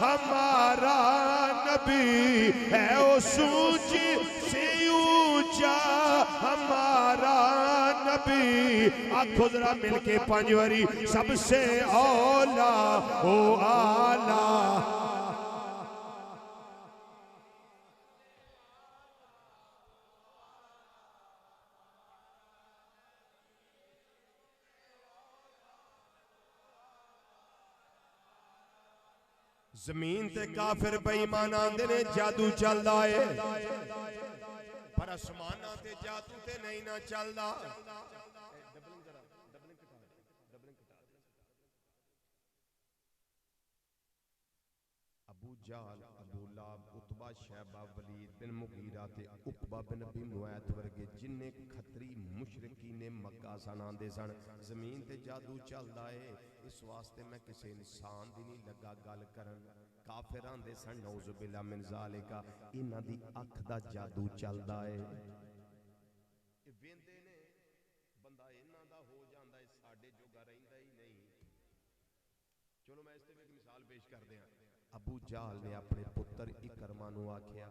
Speaker 1: हमारा नबी, है उस ऊंचे से ऊंचा हमारा नबी। आखो जरा मिलके 5 बारी, सबसे औला ओ आला। जमीन ते काफिर बेईमान आंदे ने जादू चलदा है, पर आसमानां ते जादू ते नहीं ना चलदा। अबू जाल, अबू लाब, उतबा, शैबा, वलीद बिन मुगीरा ते उकबा बिन अबी मुआत वर्गे जिन्ने खतरी मुशरिकीन मक्का सन आंदे सन जमीन ते जादू चलदा है। इस वास्ते मैं किसी इंसान दी नहीं लगा गल करन। काफिर आंदे सन नौज़ु बिल्ला मिन ज़ालिका, इन्हां दी अख दा जादू चलदा है। ये वेंदे ने बंदा इन्हां दा हो जांदा है, साडे जोगा रहिंदा ही नहीं। चलो मैं इसते एक मिसाल पेश कर दियां। अबू जाल ने अपने पुत्र इकरमा नूं आखिया,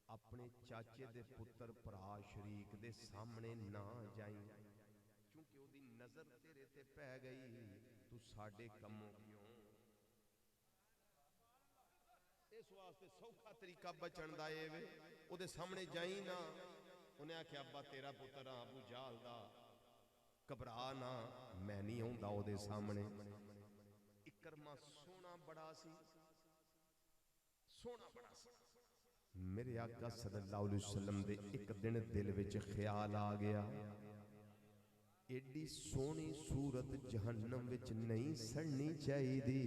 Speaker 1: अपने चाचे दे पुत्र भरा शरीक दे सामने ना जाई, क्योंकि ओदी नजर तेरे ते पै गई, तू साडे कम्मों क्यों। इस वास्ते सौखा तरीका बचन दा ए वे, ओदे सामने जाई ना। उन्हें आख्या अब्बा तेरा पुत्र हां अबू जाल दा, घबरा ना, मैं नहीं आउंदा ओदे सामने। इकरमा सोना बड़ा सी, सोना बड़ा सी। मेरे आका सल्लल्लाहु अलैहि वसल्लम दे एक दिन दिल विच ख्याल आ गया, एडी सोनी सूरत जहन्नम विच नहीं सड़नी चाहिदी।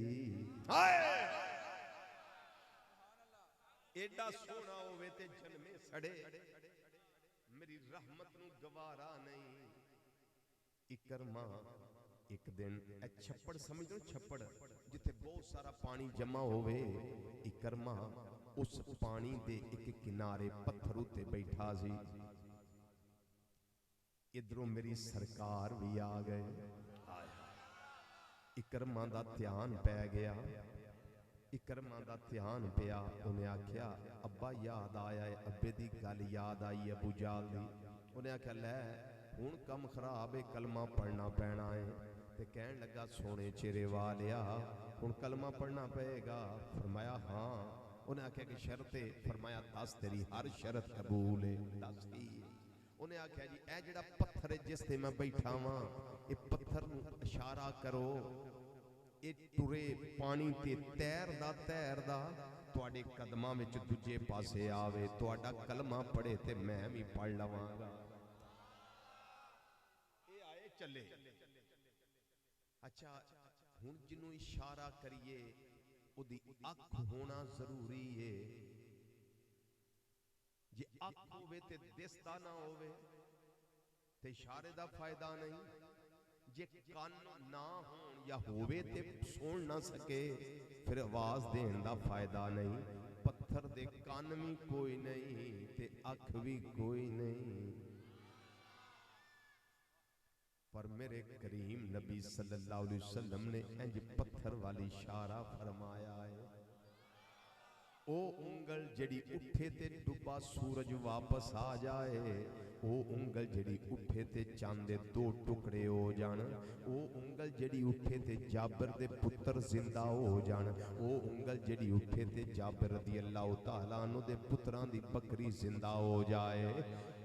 Speaker 1: एडा सोना होवे ते जन्मे सड़े, मेरी रहमत नूं गवारा नहीं। इकरमा एक दिन छप्पड़ समझ लो, छप्पड़ जिथे बहुत सारा पानी जमा होवे, इकरमा उस पानी दे एक किनारे पत्थर उत्ते बैठा सी। इधरों मेरी सरकार भी आ गए। इकरमा दा ध्यान पै गया, इकरमा दा ध्यान पिया। उन्हें आख्या अब्बा याद आया है, अब्बे दी गल याद आई अबू जाल दी। उन्हें आख्या लै हुण कम खराब है, कलमा पढ़ना पैना है। ते कहन लगा सोने चेहरे वालिया हुण कलमा पढ़ना पएगा। फरमाया हाँ। उन्हें आख्या कि शर्त है। फरमाया दस, तेरी हर शर्त कबूल है। दस की? उन्हें आख्या जी ए जिहड़ा पत्थर है जिस ते मैं बैठा वां, ये पत्थर नूं इशारा करो, ये टुरे पानी ते तैरदा तुहाडे कदमां विच दूजे पासे आवे, तुहाडा कलमा पढ़े ते मैं भी पढ़ लवांगा। ये आए चले। अच्छा हुण जिन्नू इशारा करिए उदी अख होना जरूरी है। जे अख होवे ते दिसदा ना होवे ते इशारे दा फायदा नहीं। जे कान ना होण या होवे ते सुन ना सके फिर आवाज देण दा फायदा नहीं। पत्थर दे कान भी कोई नहीं ते अख भी कोई नहीं, पर मेरे करीम नबी सल्लल्लाहु अलैहि वसल्लम ने इंज पत्थर वाली इशारा फरमाया है। ओ उंगल जड़ी उठे ते डुबा सूरज वापस आ जाए, ओ उंगल जड़ी उठे ते चांद दे 2 टुकड़े हो जान, ओ उंगल जड़ी उठे ते जाबिर दे पुत्र जिंदा हो जान, ओ उंगल जड़ी उठे ते जाबिर रज़ी अल्लाह तआला अन्हु दे पुत्रां दी बकरी जिंदा हो जाए,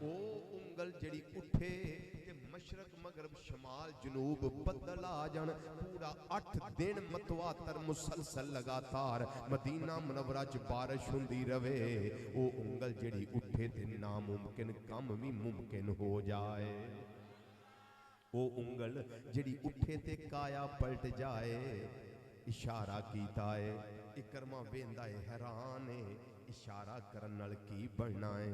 Speaker 1: ओ उंगल जड़ी उठे ते मशरक मगरब शमाल जनूब बदल आ जान, पूरा 8 दिन मतवातर मुसलसल लगातार मदीना मुनव्वरा च बारिश हुंदी रवे, ओ उंगल जड़ी उठे ते नामुमकिन काम भी मुमकिन हो जाए, ओ उंगल जड़ी उठे ते काया पलट जाए। इशारा कीता है। इकरमा वेंदा है हैरान है, इशारा करन नाल की बनना है।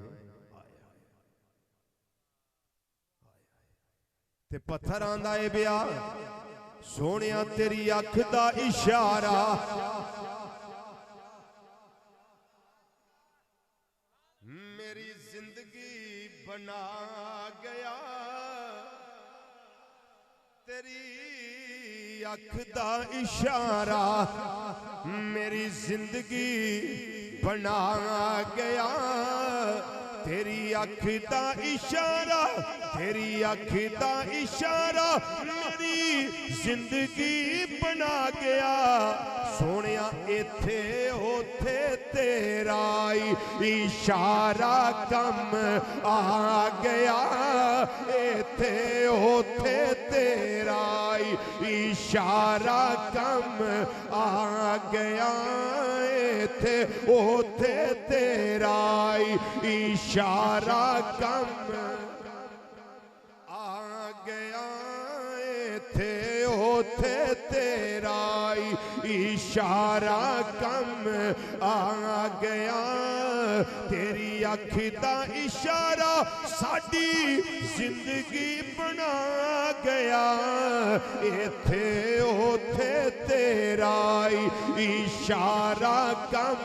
Speaker 1: ते पत्थर आंदा है बिया सोनिया तेरी अख दा इशारा, मेरी जिंदगी बना गया। तेरी अख दा इशारा मेरी जिंदगी बना गया। तेरी अख दा इशारा, तेरी अख दा इशारा मेरी जिंदगी बना गया। सोनिया इथे उथे तेरा इशारा कम आ गया। इथे उथे तेरा इशारा कम आ गया। इथे उथे तेरा इशारा कम आ गया। इथे उथे तेरा इशारा कम आ गया। तेरी अख दा इशारा साडी जिंदगी बना गया। इथे उथे तेरा इशारा कम।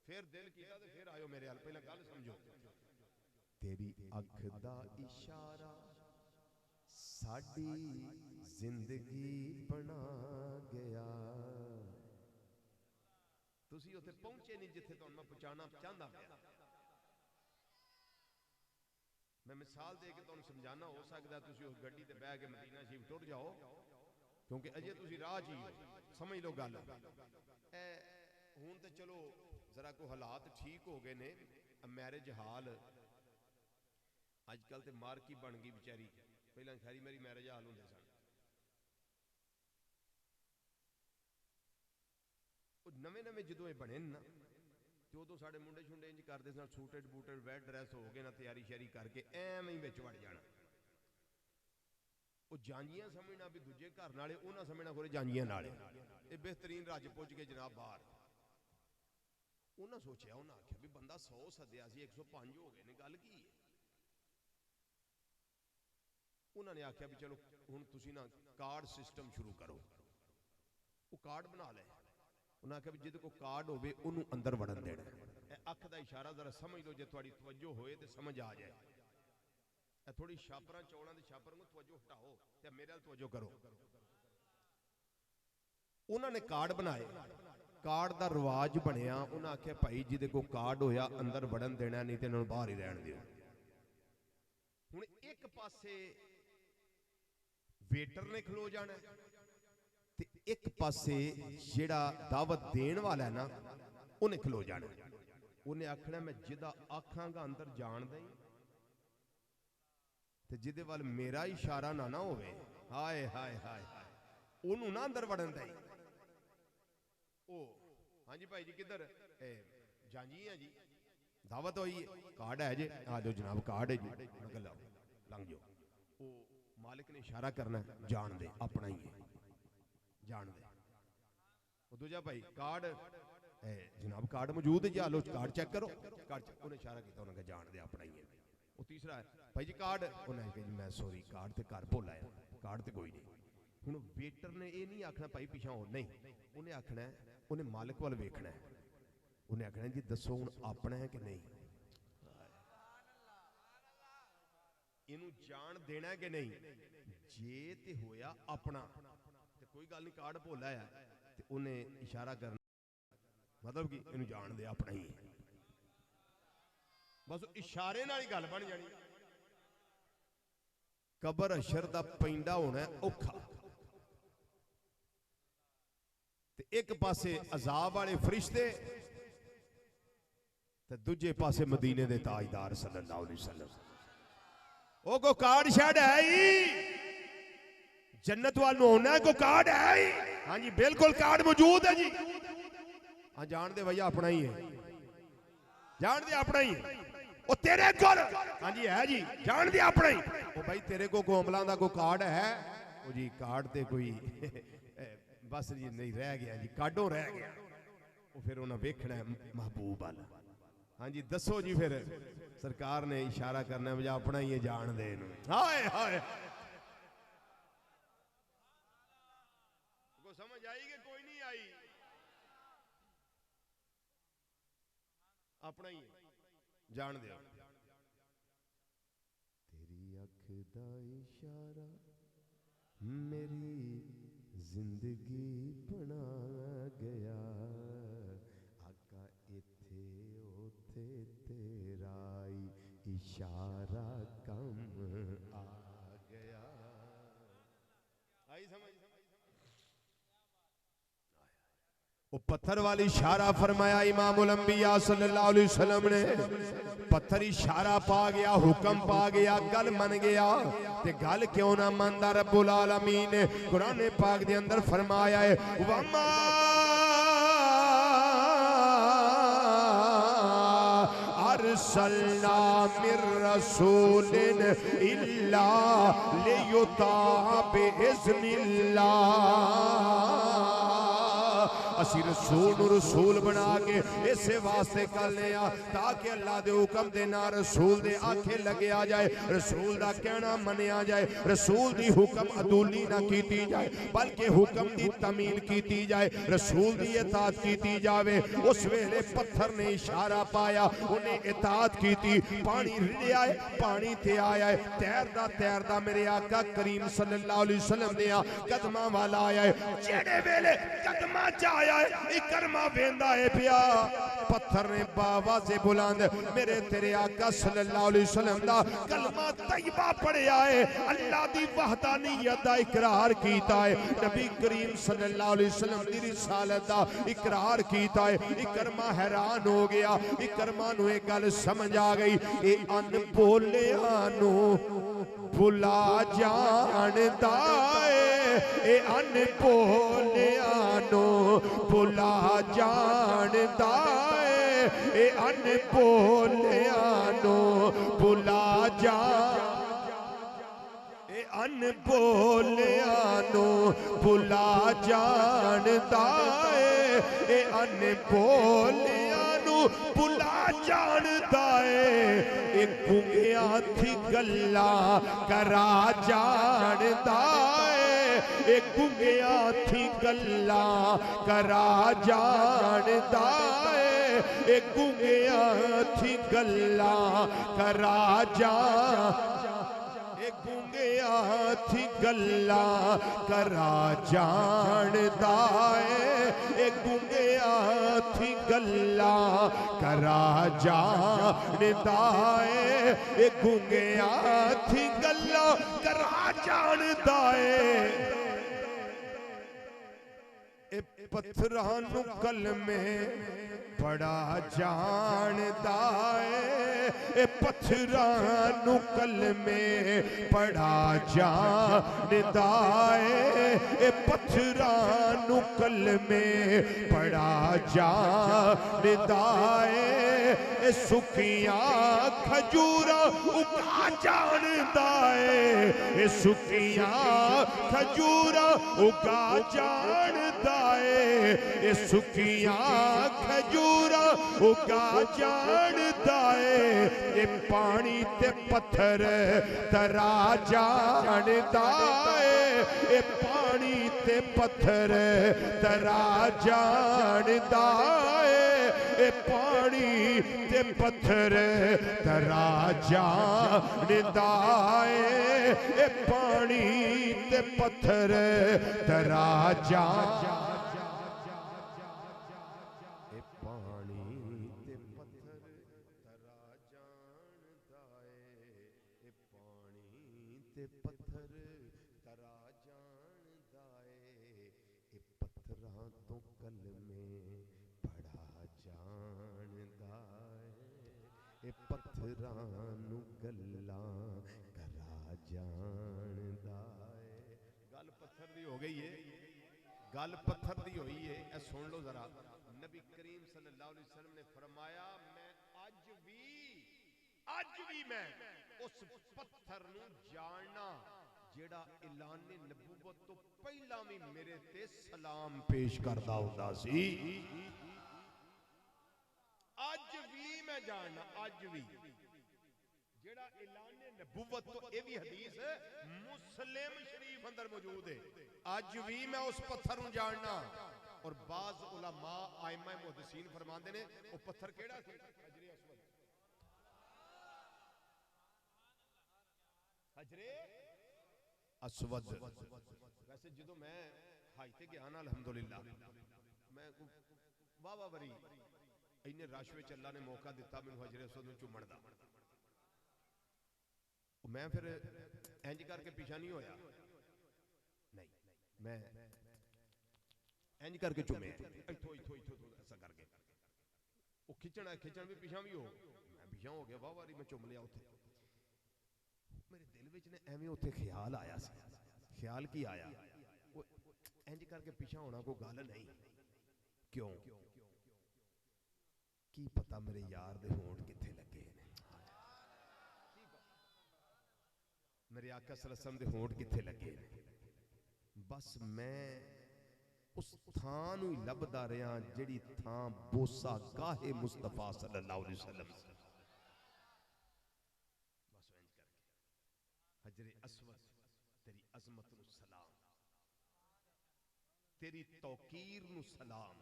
Speaker 1: फिर दिल कीता ते फिर आयो मेरे हाल, पहले गल समझो। तेरी अख दा इशारा साडी जिंदगी बना गया। तुसी उत्थे पहुंचे नहीं जिथे तुहानू मैं पहुंचाना चाहता पिया। मैं मिसाल दे के तुहानू समझाना, हो सकता तुसी उस गड्डी ते बैठ के मदीना शरीफ टुर जाओ, क्योंकि अजे तुसी राह च ही हो। समझ लो गल। हुण ते चलो जरा को हालात ठीक हो गए ने। मैरिज हाल अजकल ते मार्की बन गई बेचारी। पहला खैरी मेरी मैरिज हाल होंदे सन। नवे नवे जो बने ना तो उदों साडे मुंडे छुंडे इंज करते सन, सूटेड बूटेड वैट ड्रैस हो गए ना, तैयारी शैरी करके एवें ही विच वड़ जाना। वो जांजियां समझना भी दूजे घर नाले, उन्हां समझना खोरे जांजियां नाले। ये बेहतरीन रज पुज के जनाब बाहर। उन्हें सोचा, उन्हें आख्या भी बंदा 100 सद्या सी 105 हो गए ने, गल की है। उन्होंने आख्या भी चलो हुण तुसी ना कार्ड सिस्टम शुरू करो। वो कार्ड बना ले। उन्हें आख्या भी जिद को कार्ड होवे उन्होंने अंदर वड़न देना। अख का इशारा जरा समझ लो, जो थोड़ी तवज्जो होए तो समझ आ जाए। थोड़ी छापरा चौलों के छापर को तवज्जो हटाओ तो मेरे तवज्जो करो। उन्होंने कार्ड बनाए। कार्ड का रिवाज बनया। उन्हें आख्या भाई जिदे को कार्ड होया अंदर वड़न देना, नहीं तो इन्होंने बाहर ही रहन दियो। हुण एक पासे वेटर ने खलो जाना ते एक पासे जेड़ा दावत देन वाला है ना उन्हें खलो जाना। उन्हें आखना मैं जिदा आखांगा अंदर जान दे ते जिदे वाल मेरा इशारा ना ना होवे, हाय हाय हाय उन्हों ना अंदर वड़न दे। ओ हाँ जी भाई जी किधर जांजी है जी, दावत हुई है, कार्ड है जी, आ जाओ जनाब कार्ड है जी, लाओ लंघ जाओ। ओ मालिक ने इशारा करना जान दे, अपना ही है जान दे। वो दूजा भाई कार्ड जनाब कार्ड मौजूद है जी, आ लो कार्ड चेक करो। कार्ड उन्हें इशारा किया, उन्होंने जान दे अपना ही है। वो तीसरा है भाई जी कार्ड, उन्हें कहा जी मैं सॉरी कार्ड ते घर भुल आया, कार्ड ते कोई नहीं। हुण वेटर ने ये नहीं आखना भाई पिछा हो, नहीं उन्हें आखना उन्हें मालिक वाल वेखना है। उन्हें आखना जी दसो हुण अपना है कि नहीं, इनू जान देना है कि नहीं। जे ते होया अपना ते कोई गल नहीं, कार्ड भुल आया ते उन्हें इशारा करना, मतलब कि इनू जान दे अपना ही। बस इशारे नाल ही गल बन जानी। कबर अशर दा पैंडा होना औखा ते एक पासे अजाब वाले फरिश्ते ते दूजे पासे मदीने दे ताजदार सल्लल्लाहु अलैहि वसल्लम। ओ को कार्ड शायद है ही जन्नत वाल होना है, को कार्ड है ही। हाँ जी बिल्कुल कार्ड मौजूद है जी। हाँ जान दे भैया अपना ही है, जान दे अपना ही है। ओ तेरे कोल हां जी है जी जान दे अपना ही ओ भाई तेरे को कोमला दा कोई कार्ड है ओ जी कार्ड ते कोई बस जी नहीं रह गया जी काडो रह गया ओ फिर उन्हें वेखना है महबूब वाला हाँ जी दसो जी फिर सरकार ने इशारा करना वजह अपना ही जान दे हाय हाय को समझ आई कि कोई नहीं आई अपना ही जान दे तेरी अख दा इशारा मेरी जिंदगी बना गया आका इथे ओथे तेरा इशारा कम आ गया आई समझ वो पत्थर वाली इशारा फरमाया इमामुल अंबिया सल्लल्लाहु अलैहि वसल्लम ने पत्थर इशारा पा गया हुक्म पा गया गल मन गया ते गल क्यों ना मनदा रब्बुल आलमीन ने कुरान पाक दे अंदर फरमाया है वमा अरसलना मिर रसूलिन इल्ला लियुता बिइज़्निल्लाह असी रसूल बना के इसे वास्ते कर लिया ताकि अल्लाह दे हुक्म दे ना रसूल दे आखे लगे आ जाए रसूल दा कहना मनिया जाए रसूल दी हुक्म अदूली ना कीती जाए बल्कि हुक्म दी तमील कीती जाए रसूल दी इताअत कीती जावे उस वेले पत्थर ने इशारा पाया उन्हें इताअत कीती पानी रिड़िया है पानी ते आया है तैरदा मेरे आका करीम सल्लल्लाहु अलैहि वसल्लम दे कदमां वाला आया है जेड़े वेले कदमां च आया इकरमा वेंदा है पिया पत्थर ने बावाज़े बुलंद मेरे तेरे आका सल्लल्लाहु अलैहि वसल्लम दा कलमा तैयबा पढ़िया है अल्लाह दी वहदानियत दा इकरार कीता है नबी करीम सल्लल्लाहु अलैहि वसल्लम दी रिसालत दा इकरार कीता है इकरमा हैरान हो गया इकरमा नु एक गल समझ आ गई ए अनभोलिया नु भुला जानदा ए अनभोलिया नु भुला जानदा ए अनभोलिया नु भुला जा ए अनभोलिया नु भुला जानदा ए अनभोलिया नु भुला जानदा ए गुंगिया थी गल्ला करा जानदा ए गुंगिया थी गल्ला करा जानदा ए गुंगिया थी गल्ला करा जा ए गुंगिया थी गल्ला करा जानदा ए गुंगिया थी गल्ला करा जानदा ए गुंगिया थी गल्ला करा जानदा पत्थरां नू कलमे बड़ा जानदा ए पत्थरां नू कलमे बड़ा जानदा ए पत्थरां नू कलमे बड़ा जानदा ए सुखियां खजूरा उगा जानदा ए सुखियां खजूरा उगा जानदा ए सुखियां खजूरा उगा जानदा ए पानी ते पत्थर तरा जानदा ए पानी ते पत्थर तरा जानदा ए पानी ते पत्थर तरा जानदा ए पानी ते पत्थर तरा जा पत्थरां गल्ला करा जानदा गल पत्थर दी हो गई है गल पत्थर दी हुई है ए सुन लो जरा नबी करीम सल्लल्लाहु अलैहि वसल्लम ने फरमाया मैं आज भी भी मैं उस पत्थर नूं जानना जेड़ा ऐलाने नबूवत तो पहला भी मेरे ते सलाम पेश करदा हुंदा सी। अज भी मैं जानना, अज भी जेड़ा ऐलाने नबूवत तो ये भी हदीस मुस्लिम शरीफ अंदर मौजूद है। अज भी मैं उस पत्थर नूं जानना। और बाज उलमा आइमा मुहद्दिसीन फरमांदे ने वो पत्थर केड़ा सी? हजरे अस्वद। हजरे अस्वद। वैसे जो मैं हाई ते गया ना अल्हम्दुलिल्लाह, मैं वाह वाह बरी इन्ने रश में अल्लाह ने मौका दिता मैनू हजरे अस्वद नूं चूमण दा। मैं फिर इंज करके पीछा नहीं होया, नहीं मैं इंज करके चूमे इथों इथों इथों ऐसा करके वो खिंचना खिंचन भी पीछा भी हो, मैं पीछा हो गया वाह वारी मैं चुम लिया। उत्थे मेरे दिल विच ने एवें उत्थे ख्याल आया सी। ख्याल की आया? वो इंज करके पीछा होना कोई गल नहीं। क्यों? की पता मेरे यार दे होंठ किथे लगे ने, मेरे आका सल्लल्लाहु अलैहि वसल्लम दे होंठ किथे लगे ने। बस मैं उस थां नूं लभदा रहा जिहड़ी थां बोसा गाहे मुस्तफा सल्लल्लाहु अलैहि वसल्लम। बस इंज करके हजरे अस्वद तेरी अजमत नूं सलाम, तेरी तौकीर नूं सलाम।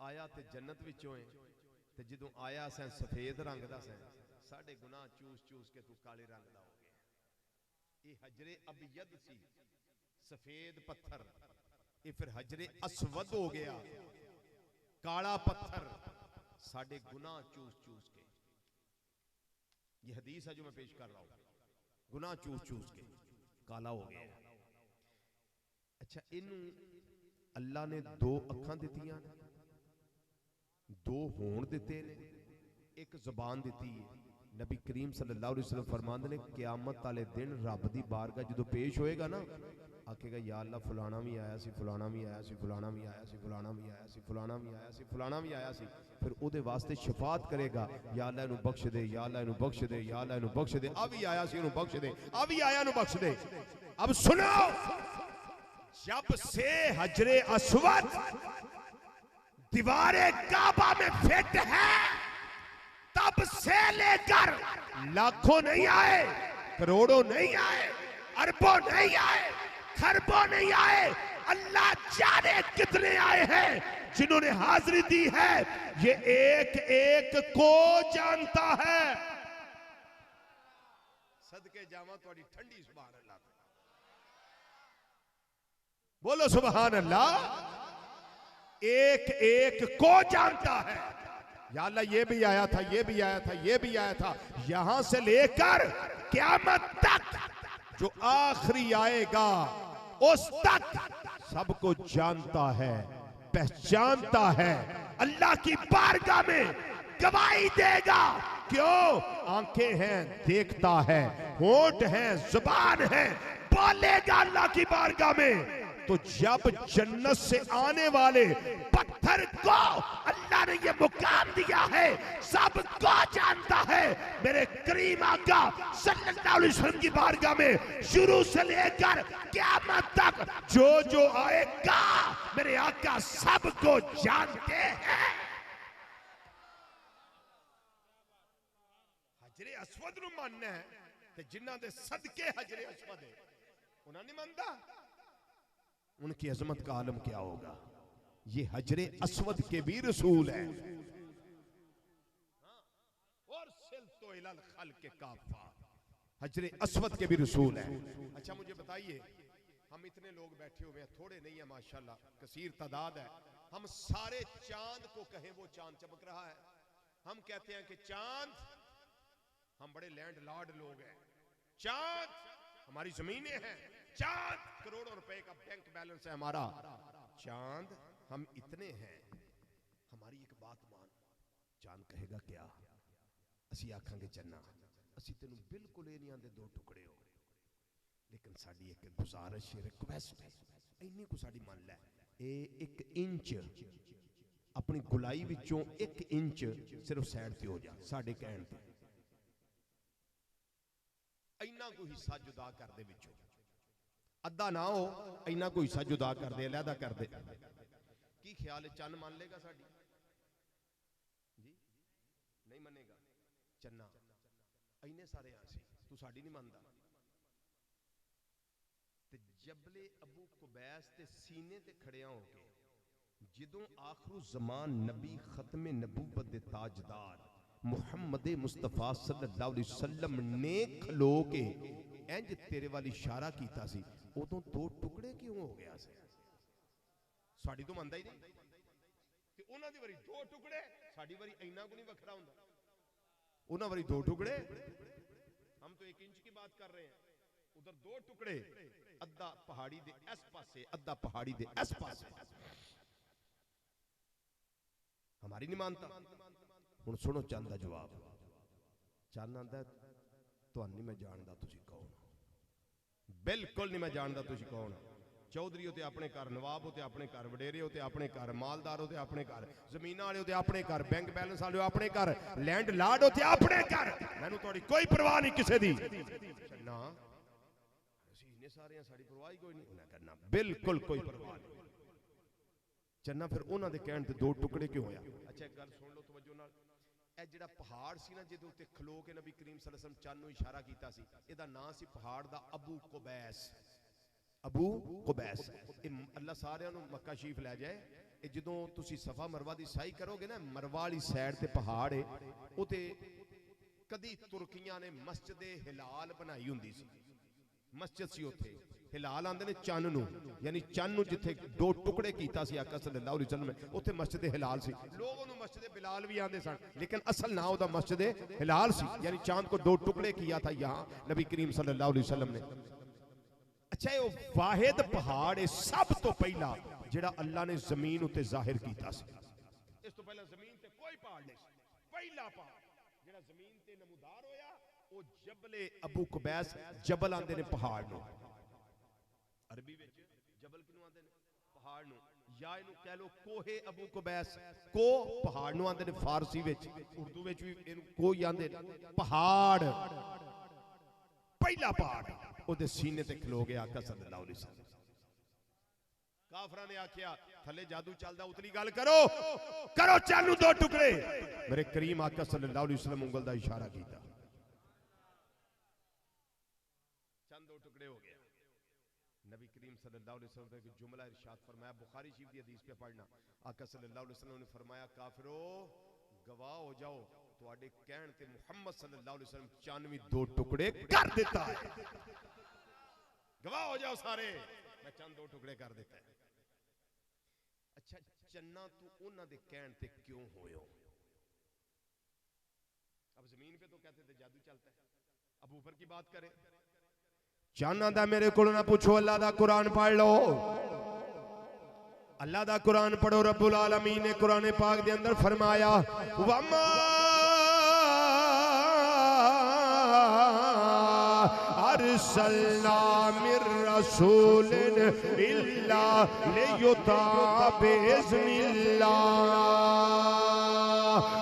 Speaker 1: आया ते जन्नत विचों है ते जदों आया सैं सफेद रंग दा सैं, साडे गुनाह चूस चूस के तू काले रंग दा हो गया। ये हजरे अबयद सी, सफेद पत्थर। ये फिर हजरे अस्वद हो गया, काला पत्थर, साडे गुनाह चूस चूस के। ये हदीस है जो मैं पेश कर रहा हूं, गुनाह चूस चूस के काला हो गया। अच्छा, इनू अल्लाह ने दो अखां दित्तियां, दो होंठ दिते ने, एक जुबान दिती है। नबी करीम सल्लल्लाहु अलैहि वसल्लम फरमांदे ने क़यामत वाले दिन रब दी बारगाह जदों पेश होएगा ना, आखेगा या अल्लाह फलाना भी आया सी, फलाना भी आया सी, फलाना भी आया सी, फलाना भी आया सी, फलाना भी आया सी, फलाना भी आया सी। फिर उहदे वास्ते शफात करेगा, या अल्लाह इहनू बख्श दे, या अल्लाह इहनू बख्श दे, या अल्लाह इहनू बख्श दे। अभी आया सी इहनू बख्श दे, अभी आया इहनू बख्श दे। अब सुनो, जब से हजरे अस्वद दीवारे काबा में फिट है, तब से लेकर लाखों नहीं आए, करोड़ों नहीं आए, अरबों नहीं आए, खरबों नहीं आए, अल्लाह जाने कितने आए हैं जिन्होंने हाजिरी दी है। ये एक एक को जानता है। सदके जावा थोड़ी ठंडी सुभान अल्लाह, बोलो सुभान अल्लाह। एक एक को जानता है। या अल्लाह ये भी आया था, ये भी आया था, ये भी आया था, यहां से लेकर क़यामत तक जो आखिरी आएगा उस तक सबको जानता है, पहचानता है, अल्लाह की बारगाह में गवाही देगा। क्यों? आंखें हैं, देखता है, होंठ हैं, जुबान है, बोलेगा अल्लाह की बारगाह में। तो जब जन्नत से आने वाले पत्थर को अल्लाह ने ये मुकाम दिया है, सबको जानता है। मेरे करीम आका सल्लल्लाहु अलैहि वसल्लम की बारगाह में शुरू से लेकर क़यामत तक जो जो आएगा, मेरे आका सबको जानते हैं। हजरे अस्वद नूं मानना है ते जिन्हां दे सदके हजरे अस्वद है उन्हां नहीं मानदा, उनकी अजमत का आलम क्या होगा। ये हजरे अस्वद के भी रसूल है। और सिलतो इलल खल्क़ काफ़ा, हजरे अस्वद के भी रसूल है। अच्छा मुझे बताइए, हम इतने लोग बैठे हुए हैं, थोड़े नहीं है माशाल्लाह, कसीर तादाद है। हम सारे चांद को कहें वो चांद चमक रहा है। हम कहते हैं कि चांद, हम बड़े लैंड लॉर्ड लोग हैं, चांद हमारी जमीनें हैं, चांद करोड़ों रुपए का बैंक बैलेंस है हमारा। चांद हम इतने हैं, हमारी एक बात मान। चांद कहेगा क्या? असी आखांगे चन्ना, असी तेनू बिल्कुल ये नहीं आंदे दो टुकड़े हो, लेकिन साडी एक गुजारिश रिक्वेस्ट है, इन्नी को साडी मान लै। ए 1 इंच अपनी गुलाई विचों 1 इंच सिर्फ साइड ते हो जा, साडे कहण ते ਇੰਨਾ ਕੋਈ ਹਿੱਸਾ ਜੁਦਾ ਕਰ ਦੇ ਵਿੱਚੋਂ, ਅੱਧਾ ਨਾ ਹੋ ਇੰਨਾ ਕੋਈ ਹਿੱਸਾ ਜੁਦਾ ਕਰ ਦੇ, ਅਲੱਗਾ ਕਰ ਦੇ। ਕੀ ਖਿਆਲ ਹੈ, ਚੰਨ ਮੰਨ ਲੇਗਾ ਸਾਡੀ? ਜੀ ਨਹੀਂ ਮੰਨੇਗਾ। ਚੰਨਾ ਇੰਨੇ ਸਾਰੇ ਆਸੀ ਤੂੰ ਸਾਡੀ ਨਹੀਂ ਮੰਨਦਾ। ਤੇ ਜਬਲੇ ਅਬੂ ਕੁਬੈਸ ਤੇ ਸੀਨੇ ਤੇ ਖੜਿਆ ਹੋ ਕੇ ਜਦੋਂ ਆਖਰੂ ਜ਼ਮਾਨ ਨਬੀ ਖਤਮੇ ਨਬੂਵਤ ਦੇ ਤਾਜਦਾਰ ਮੁਹੰਮਦ ਮੁਸਤਫਾ सल्लल्लाहु अलैहि वसल्लम ने खलो के इंज तेरे वाल इशारा किया सी, उदों दो टुकड़े क्यों हो गया सी? साड़ी तो मनदा ही नहीं ते उन्हां दी वारी दो टुकड़े, साड़ी वारी इन्ना को नहीं वखरा हुंदा। उन्हां वारी दो टुकड़े, हम तो 1 इंच की बात कर रहे हैं, उधर दो टुकड़े, अद्धा पहाड़ी दे इस पासे अद्धा पहाड़ी दे इस पासे। हमारी नहीं मानता। हुण सुनो चंद दा जवाब। चंद आंदा तुहानू नहीं मैं जानदा तुसीं कौन, बिल्कुल नहीं मैं जानदा तुसीं कौन। चौधरी हो ते अपने घर, नवाब हो ते अपने घर, वडेरे हो ते अपने घर, मालदार हो ते अपने घर, जमीन वाले हो ते अपने घर, बैंक बैलेंस वाले हो अपने घर, लैंड लार्ड हो ते अपने घर। मैनू तुहाडी कोई परवाह नहीं किसे दी। ना असीं इन्ने सारे साडी परवाह ही कोई नहीं। उन्हें कहना बिल्कुल कोई परवाह नहीं। चन्ना फिर उन्हां दे कहण ते दो टुकड़े क्यों होया? अच्छा एक गल सुन लो तवज्जो नाल। ਇਹ ਜਿਹੜਾ ਪਹਾੜ ਸੀ ਨਾ ਜਿਹਦੇ ਉੱਤੇ ਖਲੋ ਕੇ ਨਬੀ ਕਰੀਮ ਸੱਲੱਲਾਹੁ ਅਲੈहि ਵਸੱਲਮ ਚੰਨ ਨੂੰ ਇਸ਼ਾਰਾ ਕੀਤਾ ਸੀ, ਇਹਦਾ ਨਾਂ ਸੀ ਪਹਾੜ ਦਾ ਅਬੂ ਕੁਬੈਸ। ਅਬੂ ਕੁਬੈਸ। ਇਹ ਅੱਲਾ ਸਾਰਿਆਂ ਨੂੰ ਮੱਕਾ ਸ਼ਰੀਫ ਲੈ ਜਾਏ। ਇਹ ਜਦੋਂ ਤੁਸੀਂ ਸਫਾ ਮਰਵਾ ਦੀ ਸਾਈ ਕਰੋਗੇ ਨਾ, ਮਰਵਾ ਵਾਲੀ ਸਾਈਡ ਤੇ ਪਹਾੜ ਹੈ, ਉਤੇ ਕਦੀ ਤੁਰਕੀਆਂ ਨੇ ਮਸਜਿਦ ਹਿਲਾਲ ਬਣਾਈ ਹੁੰਦੀ ਸੀ। ਮਸਜਿਦ ਸੀ ਉੱਥੇ, हिलाल आंदे ने चन्न नूं, यानी चन्न नूं जिथे दो टुकड़े कीता सी आका सल्लल्लाहु अलैहि वसल्लम, उत्थे मस्जिद हिलाल सी। लोग उन्हें मस्जिद बिलाल भी आंदे सन, लेकिन असल नाम उहदा मस्जिद हिलाल सी, यानी चांद को दो टुकड़े किया था यहाँ नबी करीम सल्लल्लाहु अलैहि वसल्लम ने। अच्छा ये वाहिद पहाड़ है सब तो पहला जिहड़ा अल्लाह ने जमीन उत्ते जाहिर कीता सी। इस तो पहला जमीन ते कोई पहाड़ नहीं सी। पहला पहाड़ जिहड़ा जमीन ते नमूदार होया वो जबले अबू कुबैस, जबल आंदे ने पहाड़ नूं। अरबी विच जबल किनू आंदे ने? पहाड़ नूं। या इनू कह लो कोहे अबू कुबैस, को पहाड़ नूं आंदे ने फारसी विच, उर्दू विच भी इनू कोई आंदे ने। पहाड़ पहला पहाड़ ओदे सीने ते खलो गया आका सल्लल्लाहु अलैहि वसल्लम। काफरां ने आख्या थले जादू चलदा, उतली गल करो, करो चालू दो टुकड़े। मेरे करीम आका सल्लल्लाहु अलैहि वसल्लम उंगल दा इशारा कीता, चंद दो टुकड़े हो गए। नबी करीम सल्लल्लाहु अलैहि वसल्लम ने जुमला इरशाद फरमाया, बुखारी शरीफ की हदीस पे पढ़ना। आका सल्लल्लाहु अलैहि वसल्लम ने फरमाया, काफिरो गवाह हो जाओ, तुहाडे कहण ते मुहम्मद सल्लल्लाहु अलैहि वसल्लम 94 दो टुकड़े कर देता है। गवाह हो जाओ सारे, मैं चंद दो टुकड़े कर देता है। अच्छा चन्ना तू उन्हां दे कहण ते क्यों होयो? अब जमीन पे तो कहते थे जादू चलता है, अब ऊपर की बात करें। चाहना दा मेरे को ना पूछो, अल्लाह दा कुरान पढ़ लो। अल्लाह दा कुरान पढ़ो। रब्बुल आलमीन ने कुरान पाक दे अंदर फरमाया, वमा अरसलना मिर रसूलिन इल्ला लियुता बिइज़्निल्लाह।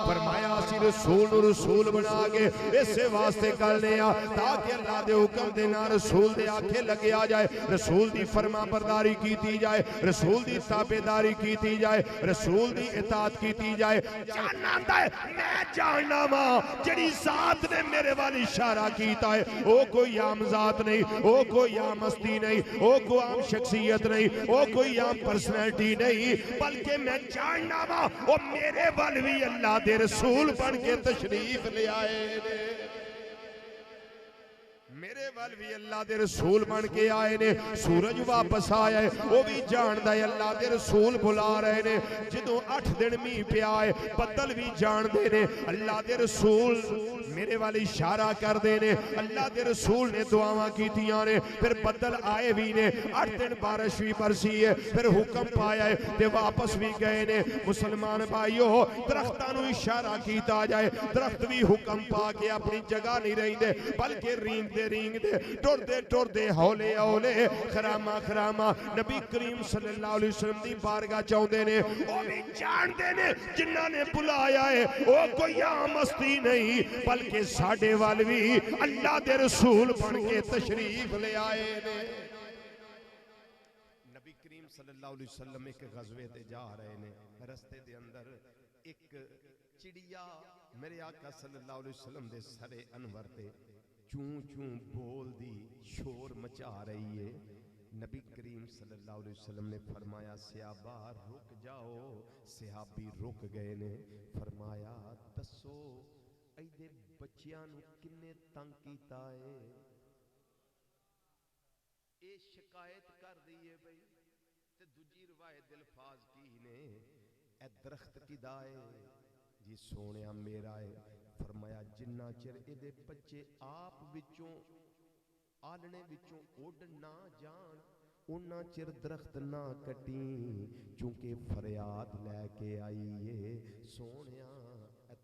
Speaker 1: फरमाया रसूल बना के इसे वास्ते करने ताकि अल्लाह दे हुक्म दे नाल रसूल दे आखे लगे आ जाए, रसूल दी फरमा बरदारी की जाए, रसूल दी ताबेदारी की जाए, रसूल दी इताअत की जाए। जानना है मैं जानना वा जिहड़ी जात ने मेरे वाल इशारा कीता है, ओ कोई आम जात नहीं, ओ कोई आम हस्ती नहीं, ओ कोई आम शख्सियत नहीं, ओ कोई आम पर्सनैलिटी नहीं, बल्कि मैं जानना वा ओ मेरे वाल भी अल्लाह दे रसूल बन के तशरीफ ले आए ने। मेरे वाल भी अल्लाह दे रसूल बन के आए ने। सूरज वापस आया है, वो भी जानदा है अल्लाह दे रसूल बुला रहे ने। जदों 8 दिन मीह पिया है, बदल भी जानदे ने अल्लाह दे रसूल मेरे वाल इशारा करदे ने। अल्लाह दे रसूल ने दुआवां कीतियां ने, फिर बदल आए भी ने, 8 दिन बारिश भी बरसी है, फिर हुक्म पाया है ते वापस भी गए ने। मुसलमान भाइयों दरख्तां नूं इशारा कीता जाए, दरख्त भी हुक्म पा के अपनी जगह नहीं रहिंदे, बल्कि रींदे रींगदे टुरदे टुरदे हौले हौले खरामा खरामा नबी करीम सल्लल्लाहु अलैहि वसल्लम दी बारगाह च आउंदे ने। ओ भी जानदे ने जिन्हां ने बुलाया है ओ कोई आम हस्ती नहीं बल्कि साडे वाल भी अल्लाह दे रसूल बन के तशरीफ ले आए ने। नबी करीम सल्लल्लाहु अलैहि वसल्लम एक गज़वे ते जा रहे ने, रस्ते दे अंदर एक चिड़िया मेरे आका सल्लल्लाहु अलैहि वसल्लम दे सरे अनवर ते चूं चूं बोल दी शोर मचा रही है। नबी करीम सल्लल्लाहु अलैहि वसल्लम ने फरमाया सहाबा रुक जाओ। सहाबी रुक गए ने। फरमाया दसो ऐदे बच्चियां नू किन्ने तंग कीता है। ये शिकायत कर दी है भाई ते दूजी रिवायत अल्फाज की ने ए दरख्त किदा है जी सोनिया मेरा है। फरमाया जिन्ना चिर इहदे बच्चे आप विचों आलने विचों उड़ ना जान उन्ना चिर दरख्त ना कटी चूंकि फरियाद लैके आई है सोनिया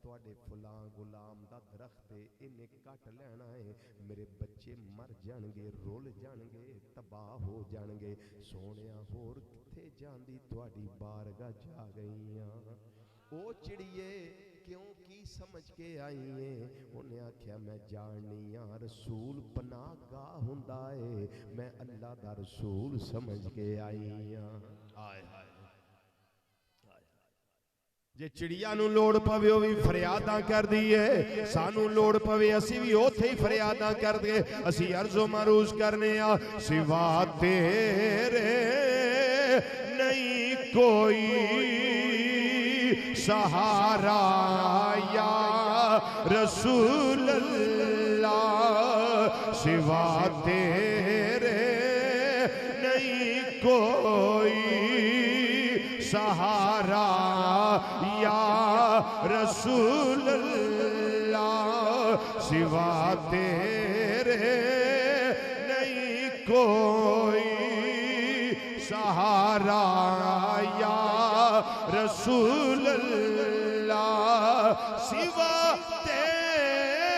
Speaker 1: तुहाडे फुलां गुलाम दा दरख्त इन्हें कट लेना है मेरे बच्चे मर जाणगे रुल जाणगे तबाह हो जाणगे। सोनिया होर किथे जांदी तुहाडी बारगाह जा गईयां। ओ चिड़िए क्यों की समझ के आई है। उन्हें आख्या मैं जाननी हाँ रसूल पनाहगाह हुंदा है मैं अल्लाह दा रसूल समझ के आई हाँ। हाय हाय जे चिड़िया नू लोड़ पवे ओ भी फरियादां कर दी है सानू लोड़ पवे असी भी ओथे ही फरियादां कर दे। असी अर्ज़ो मरूज करने आ सिवा तेरे नहीं कोई सहारा या रसूल अल्लाह सिवा तेरे नहीं कोई सहारा या रसूल अल्लाह सिवा तेरे नहीं कोई सहारा या रसूल अल्लाह सिवा तेरे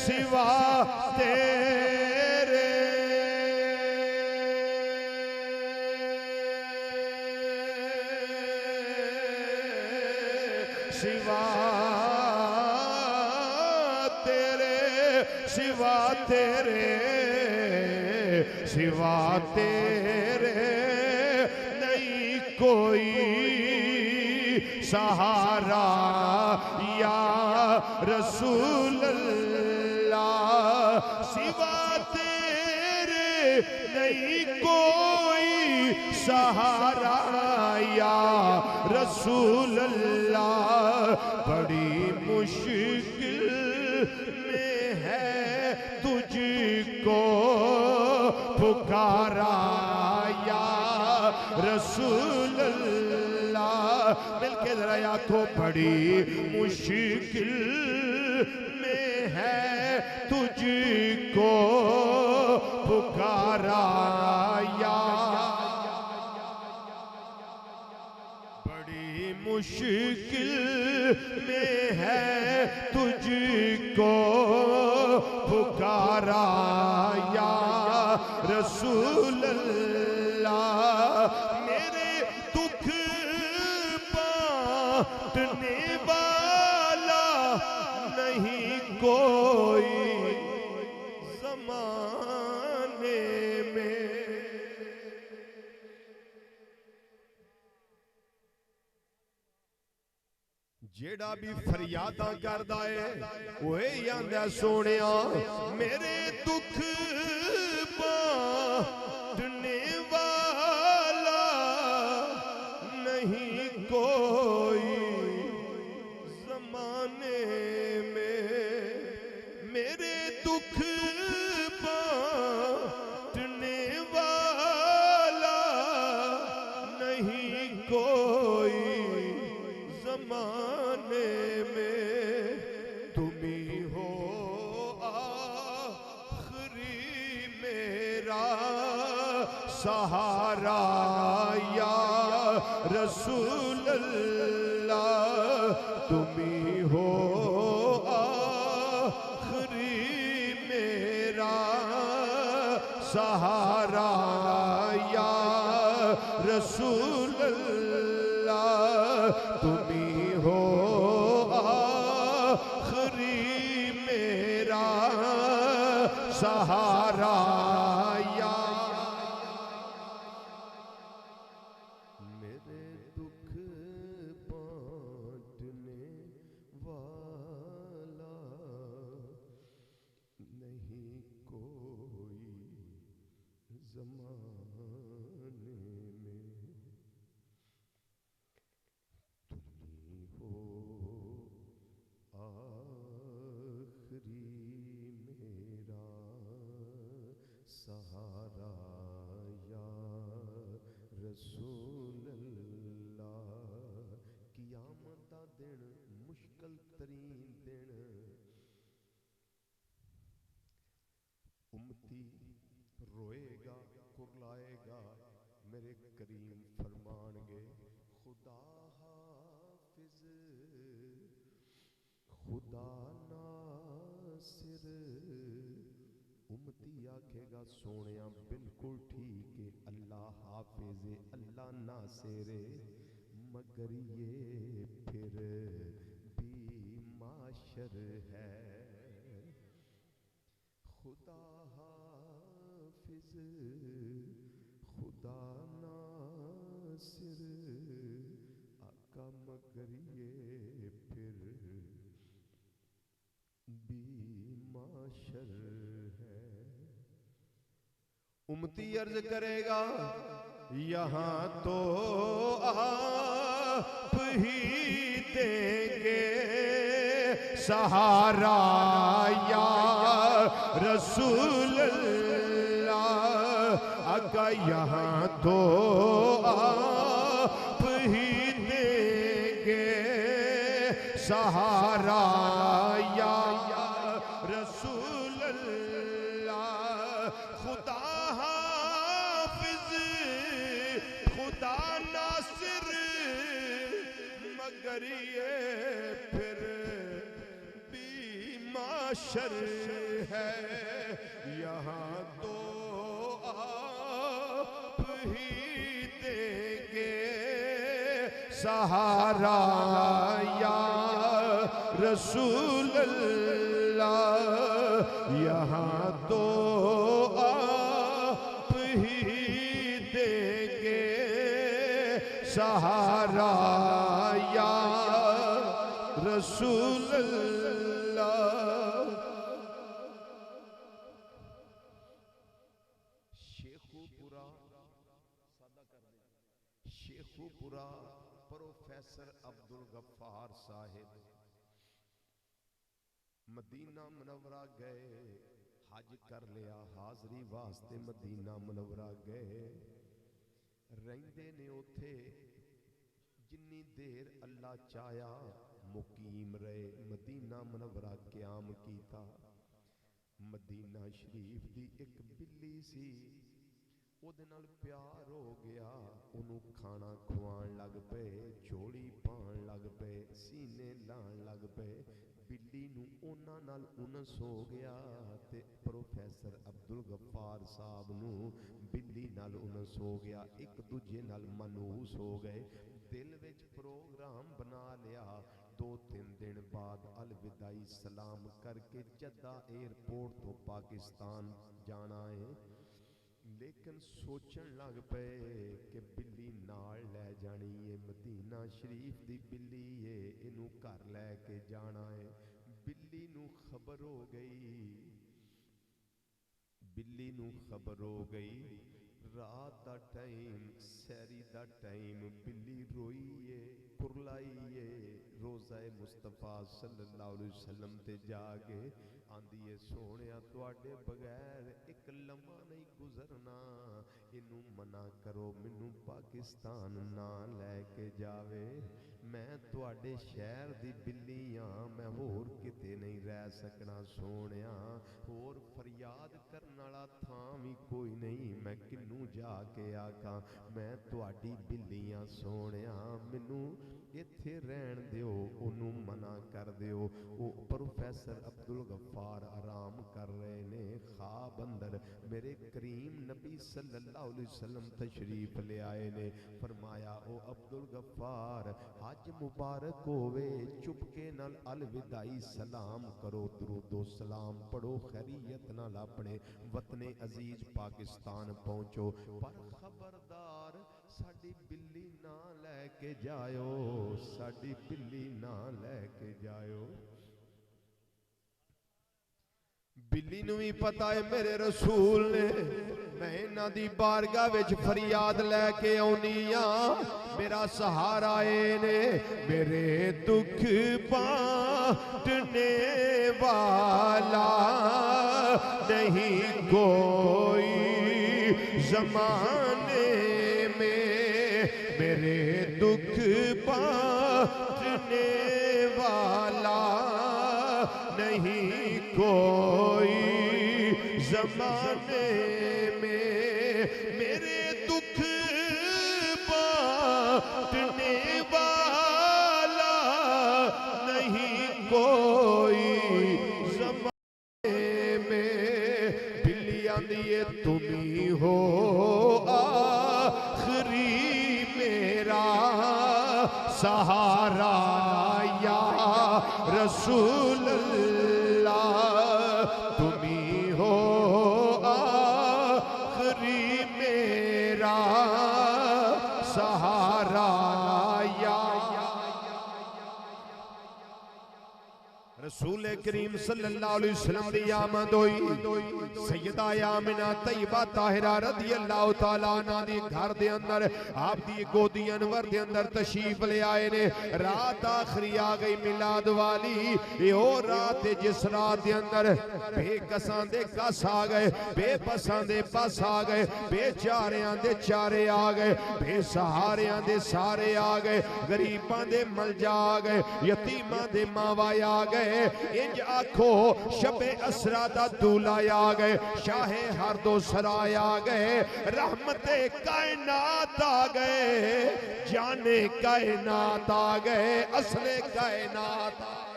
Speaker 1: सिवा तेरे सिवा तेरे सिवा तेरे सिवा तेरे नहीं कोई सहारा या रसूल अल्लाह सिवा तेरे नहीं कोई सहारा या रसूल अल्लाह। बड़ी मुश्किल में है तुझको पुकारा या रसूल अल्लाह। मिलके जरा आखो बड़ी मुश्किल में है तुझको पुकारा या बड़ी मुश्किल में है तुझको पुकारा या रसूल अल्लाह। मेरे दुख बांटने वाला नहीं कोई ज़माने में। जेड़ा भी फरियादां करदा है ओए आंदा सोनिया मेरे दुख बांटने वाला नहीं कोई ज़माने में। मेरे दुख बांटने वाला नहीं कोई ज़माने में। तुम्ही हो आखिरी मेरा सहारा या रसूल अल्लाह। तुम्ही हो आखिरी सहारा या रसूल अल्लाह तुम्ही हो आखिरी मेरा सहारा या मेरे दुख बांटने वाला नहीं कोई ज़माने में तुम्ही हो आखिरी मेरा सहारा या रसूल अल्लाह। क़यामत दा दिन मुश्किल तरीन दिन, उम्मती रोएगा कुरलाएगा, मेरे करीम फरमानगे खुदा हाफिज खुदा नासिर। उम्मती आखेगा सोनिया बिल्कुल ठीक है, अल्लाह हाफिज है, अल्लाह नासिर है, मगर ये फिर भी माशर है। खुदा हाफिज खुदा नासिर आका, मगर ये फिर भी माशर है। उम्मती अर्ज करेगा यहाँ तो आप ही देंगे सहारा या रसूल अल्लाह। आका यहाँ तो आप ही देंगे सहारा या रसूल अल्लाह। खुदा हाफिज खुदा नासिर, मगर ये फिर भी माशर है। यहाँ तो आप ही देंगे सहारा या रसूल अल्लाह। यहाँ तो आप ही देंगे सहारा या रसूल अल्लाह। शेखुपुरा सादा कर दे, Sheikhupura professor Abdul Gaffar Sahib Medina Munawwara गए, हज कर लिया, हाजरी वास्ते मदीना मुनव्वरा गए, रहिंदे ने उथे जिन्नी देर अल्लाह चाया मुकीम रहे। मदीना मुनव्वरा क़याम कीता। मदीना शरीफ दी एक बिल्ली सी, ਉਹਦੇ ਨਾਲ प्यार हो गया, ਉਹਨੂੰ खाना ਖਵਾਉਣ लग पे, झोली पाउण लग पे, सीने लाण लग पे। बिल्ली नूं ਉਹਨਾਂ ਨਾਲ उनस हो गया ते प्रोफेसर अब्दुल गफ्फार साहब नूं बिल्ली नाल उनस हो गया, एक दूजे नाल मनूस हो गए, दिल विच प्रोग्राम बना लिया। 2-3 दिन बाद अलविदाई सलाम करके जद्दा एयरपोर्ट तो पाकिस्तान जाना है। लेकिन सोचन लग पे कि बिल्ली नाल लै जानी है, मदीना शरीफ दी बिल्ली है, इनू घर लैके जाना है। बिल्ली नू खबर हो गई, बिल्ली नू खबर हो गई, रात दा टाइम, सैरी दा टाइम, बिल्ली रोई है, कुरलाई है, रोज़ा मुस्तफा सल्लल्लाहु अलैहि वसल्लम ते जाके आंदी है सोहणिया तुहाडे बगैर एक लम्हा नहीं गुजरना, इनू मना करो मैनू पाकिस्तान ना लैके जावे, मैं तुहाडे शहर दी बिल्ली हाँ, मैं होर किते नहीं रह सकना सोहणिया, होर फरियाद करन वाला थां भी कोई नहीं, मैं किनू जाके आखा, मैं तुहाडी बिल्लियां सोहणिया मैनू इत्थे रहन दिओ, ओनू मना कर दिओ। वो प्रोफैसर अब्दुल गफ्फार आराम कर रहे ने, ख्वाब अंदर मेरे करीम नबी सल्लल्लाहु अलैहि वसल्लम तशरीफ ले आए ने। फरमाया ओ अब्दुल गफ्फार हज मुबारक होवे, चुपके नाल अलविदाई सलाम करो, दुरूदो सलाम पढ़ो, खैरियत नाल अपने वतने अजीज पाकिस्तान पहुंचो, पर खबरदार साडी बिल्ली ना लैके जायो, साडी बिल्ली ना लैके जायो। बिल्ली नूं भी पता है मेरे रसूल ने, मैं इन्हां दी बारगाह विच फरियाद लैके आउनी आ, मेरा सहारा ए ने, मेरे दुख बांटने वाला नहीं कोई ज़माने में, मेरे दुख बांटने वाला नहीं कोई ज़माने में, मेरे दुख बांटने वाला नहीं कोई ज़माने में। बिल्ली आंदी है तुम ही हो आखिरी मेरा सहारा या रसूल अल्लाह, तुम ही हो आखिरी मेरा सहारा या रसूल करीम सल्लल्लाहु अलैहि वसल्लम दी आमद होई। सैयदा आमिना तैयबा ताहिरा रज़ी अल्लाह तआला अन्हा दी घर दे अंदर आप दी गोदी अनवर दे अंदर तशरीफ ले आए ने। रात आखिरी आ गई मिलाद वाली, ये ओ रात जिस रात दे अंदर बेकसां दे कस आ गए, बेबसां दे बस आ गए, बेचारियां दे चारे आ गए, बेसहारियां दे सारे आ गए, गरीबां दे मलजा आ गए, यतीमां दे मावा आ गए। इंज आखो शबे असरा दा दूल्हा आ गए, शाहे हर दो सराय आ गए, रहमते कायनात आ गए, जाने कायनात आ गए, असले कायनात आ गए।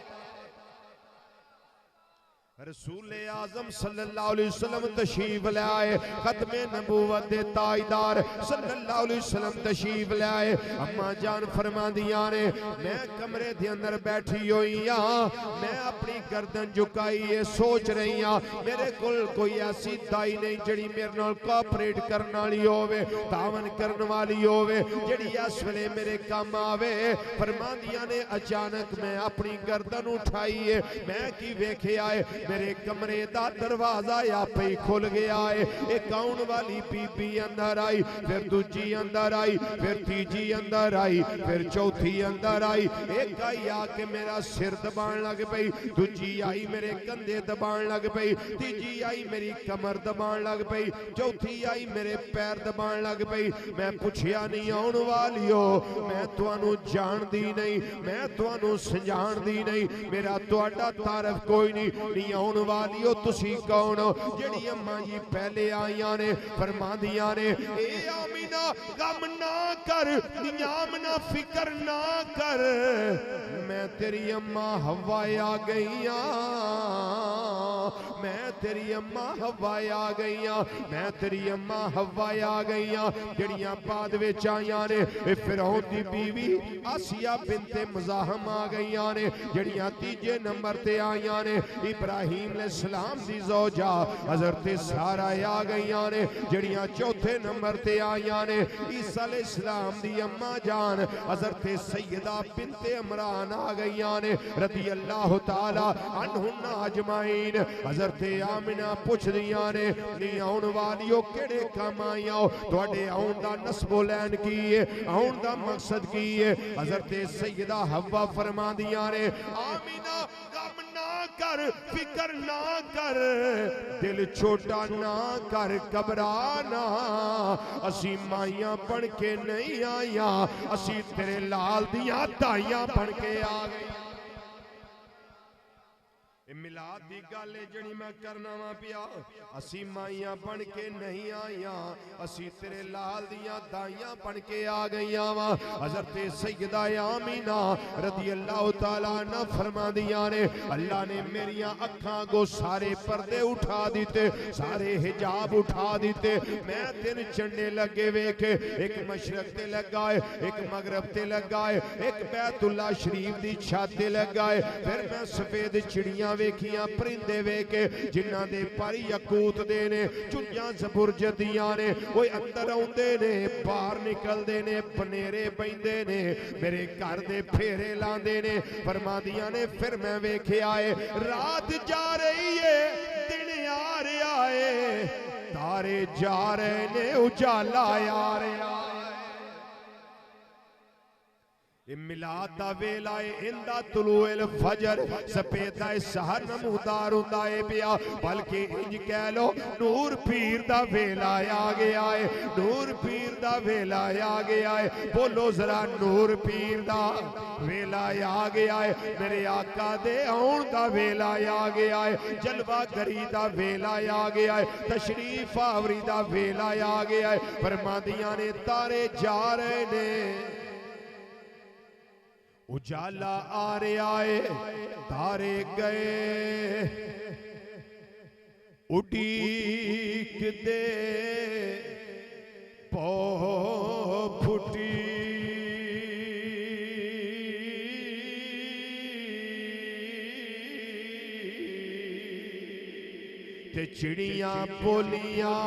Speaker 1: रसूल आज़म सल्लल्लाहु अलैहि वसल्लम तशरीफ ले आए, खत्मे नबूवत दे ताजदार सल्लल्लाहु अलैहि वसल्लम तशरीफ ले आए। अम्मा जान फरमांदियां ने, मैं कमरे दे अंदर बैठी हुई हां, मैं अपनी गर्दन झुकाई है, सोच रही हां मेरे कोल कोई ऐसी दाई नहीं जिहड़ी मेरे नाल कोऑपरेट करने वाली होवे, तावन करने वाली होवे, जिहड़ी इस वेले मेरे काम आवे। फरमांदियां ने अचानक मैं अपनी गर्दन उठाई है, मैं की वेखिया है, मेरे कमरे दा दरवाजा आपे ही खुल गया है। एक आउन वाली बीबी अंदर आई, फिर दूजी अंदर आई, फिर तीजी अंदर आई, फिर चौथी अंदर आई। एक आई आके मेरा सिर दबाण लग पई, दूजी आई मेरे कंधे दबाण लग पई, तीजी आई मेरी कमर दबाण लग पई, चौथी आई मेरे पैर दबाण लग पई। मैं पुछया नहीं आउन वालियो, मैं तुहानू जानदी नहीं, मैं तुहानू सजाणदी नहीं, मेरा तुहाडा तारफ कोई नहीं आउन वालियो तुसी कौन हो? जेड़ी अम्मा जी पहले आईयां ने फरमांदियां ने, ए आमीना गम ना कर, नियामना फिक्र ना कर, मैं तेरी अम्मा हवा आ गईया, मैं तेरी अम्मा हवा आ गईया, मैं तेरी अम्मा हवा आ गईया। जड़ियां बाद विच आईयां ने फिरौन दी बीवी आसिया बिनते मुज़ाहम आ गईयां ने, जड़ियां तीजे नंबर ते आईयां ने इब्राहीम अलैहिस्सलाम दी ज़ौजा हज़रत सारा आ गईयां ने, जड़ियां चौथे नंबर ते आईयां ने ईसा अलैहिस्सलाम दी अम्मा जान हज़रत सैयदा बिनते इमरान आ गईयां ने रज़ी अल्लाह तआला अन्हुन्ना अजमाइन। हज़रत आमिना पुछदियां ने, नी आउन वालियो केड़े काम आईयां हो, तुहाडे आउन दा नस्बो लैन की है, आउन दा मकसद की है? हज़रत सैयदा हव्वा फरमांदियां ने, आमिना गम ना कर, फिक्र ना कर, दिल छोटा ना कर, घबराना, असी माइयां बन के नहीं आईया, असी तेरे लाल दियां दाइयां बन के आ गई। मिलाद दी गल है जड़ी मैं करना वा पिया। असी माइयां बन के नहीं आईया, असी तेरे लाल दियां दाइयां बन के आ गईयां वा। हज़रत सैयदा आमीना रज़ी अल्लाह तआला अन्हा फरमांदियां ने अल्लाह ने मेरियां अखां को सारे पर्दे उठा दिते, सारे हिजाब उठा दिते। मैं तीन झंडे लगे वेखे, एक मशरक ते लगा है, एक मगरब ते लगा है, एक बैतुल्ला शरीफ दी छत ते लगा है। फिर मैं सफेद चिड़ियां वेखियां, परिंदे वेखे जिन्हां दे पर यकूत दे ने, चुंझां ज़बुरज दियां ने। ओए अंदर आउंदे ने, बाहर निकलदे ने, बनेरे बैंदे ने, मेरे घर दे फेरे लांदे ने। फरमादियां ने फिर मैं वेखिया है रात जा रही है, दिन आ रहा है, तारे जा रहे ने, उजाला आ रहा। मिलाद दा वेला है, इंदा तुलूएल फजर सपेदा सहर नमूदार हुंदा है पिया। बल्कि इंज कह लो नूर पीर दा वेला आ गया है, नूर पीर दा वेला आ गया है। बोलो जरा नूर पीर दा वेला आ गया है, मेरे आका दे आउण दा वेला आ गया है, जलवा गरी दा वेला आ गया है, तशरीफ आवरी दा वेला आ गया है। फरमादियां ने तारे जा रहे ने, उजाला आ रहा है, तारे गए, उड़ीक दे पौ फुटी, ते चिड़ियां बोलियां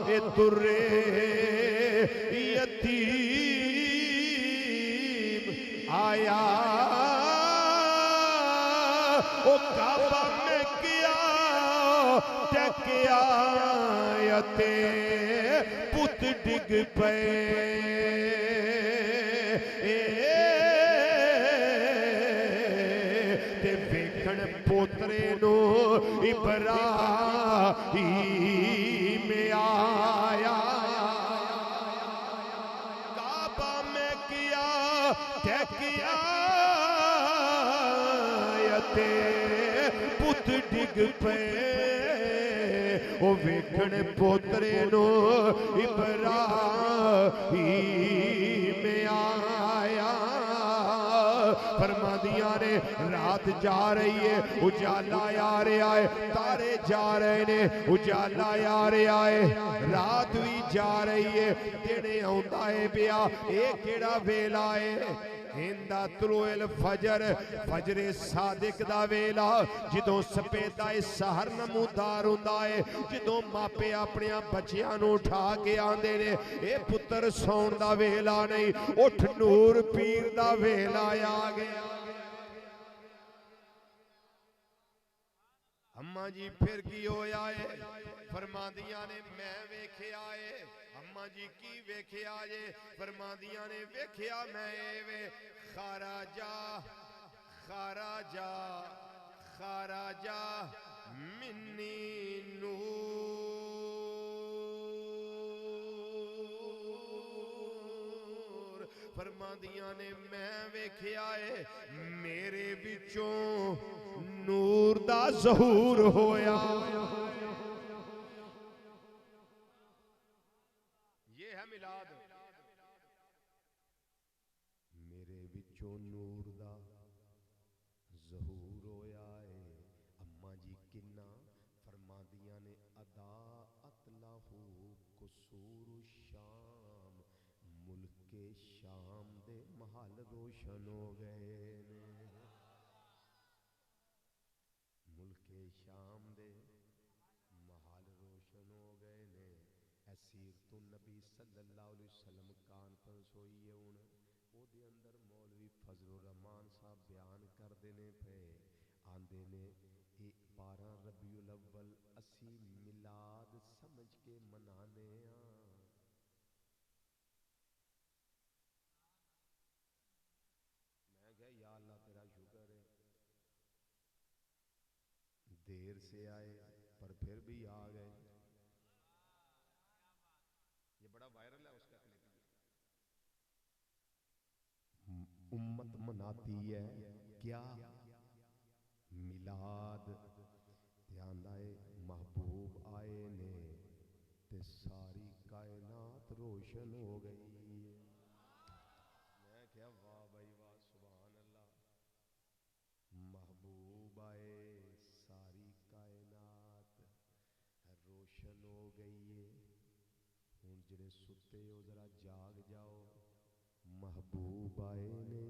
Speaker 1: ए तुरे यतीम आया। ओ काबा में किया टकिया यते पुत डिग पे, ते वेखण पोतरे नो इब्राहीम आया। काबा में किया टकिया यते पुत डिग पे, ओ वेखण पोतरे नो इब्राहीम आया। फरमादियां ने रात जा रही है, उजाला आ रहा है, तारे जा रहे ने, उजाला आ रहा है, रात भी जा रही है, दिन आउंदा है पिया। ये केड़ा वेला है? इंदा तुलूएल फजर, फजरे सादिक दा वेला, जदों सपेदा सहर नमूदार हुंदा है, जदों मापे अपने बच्चियां नूं उठा के आंदे ने, ए पुत्र सौण दा वेला नहीं, उठ नूर पीर दा वेला आ गया। अम्मा जी फिर की होया है? फरमादियां ने मैं वेखिया है। अम्मा जी की वेखिया जे? फरमादियां ने वेखिया मैं वे खाराजा खाराजा खाराजा मिन्नी नूर। फरमादियां ने मैं वेखिया है मेरे विचों नूर दा ज़हूर होया। ये है मिलाद। मेरे विचों नूर दा ज़हूर होया है। अम्मा जी किन्ना? फरमादियां ने अदा अतलाहू कुसूर शाम, मुल्के शाम दे महल रोशन हो गए ने, मुल्के शाम दे महल रोशन हो गए ने। सीर तो नबी सल्लल्लाहु अलैहि वसल्लम कॉन्फ्रेंस होई है हुण, ओदे अंदर मौलवी फजलुर रहमान साहब बयान करदे ने पे, आंदे ने ए 12 रबीउल अव्वल असी मिलाद समझ के मनाने आ। मैं कहा या अल्लाह तेरा शुक्र है, देर से आए पर फिर भी आ गए। ये बड़ा वायरल है उसका क्लिप। उम्मत मनाती है क्या? मिलाद ते आंदा है महबूब आए ने ते सारी कायनात रोशन हो गई है। मैं क्या वाह भाई वाह सुभान अल्लाह। महबूब आए सारी कायनात रोशन हो गई है। हुण जिहड़े सुते हो जरा जाग जाओ। महबूब आए ने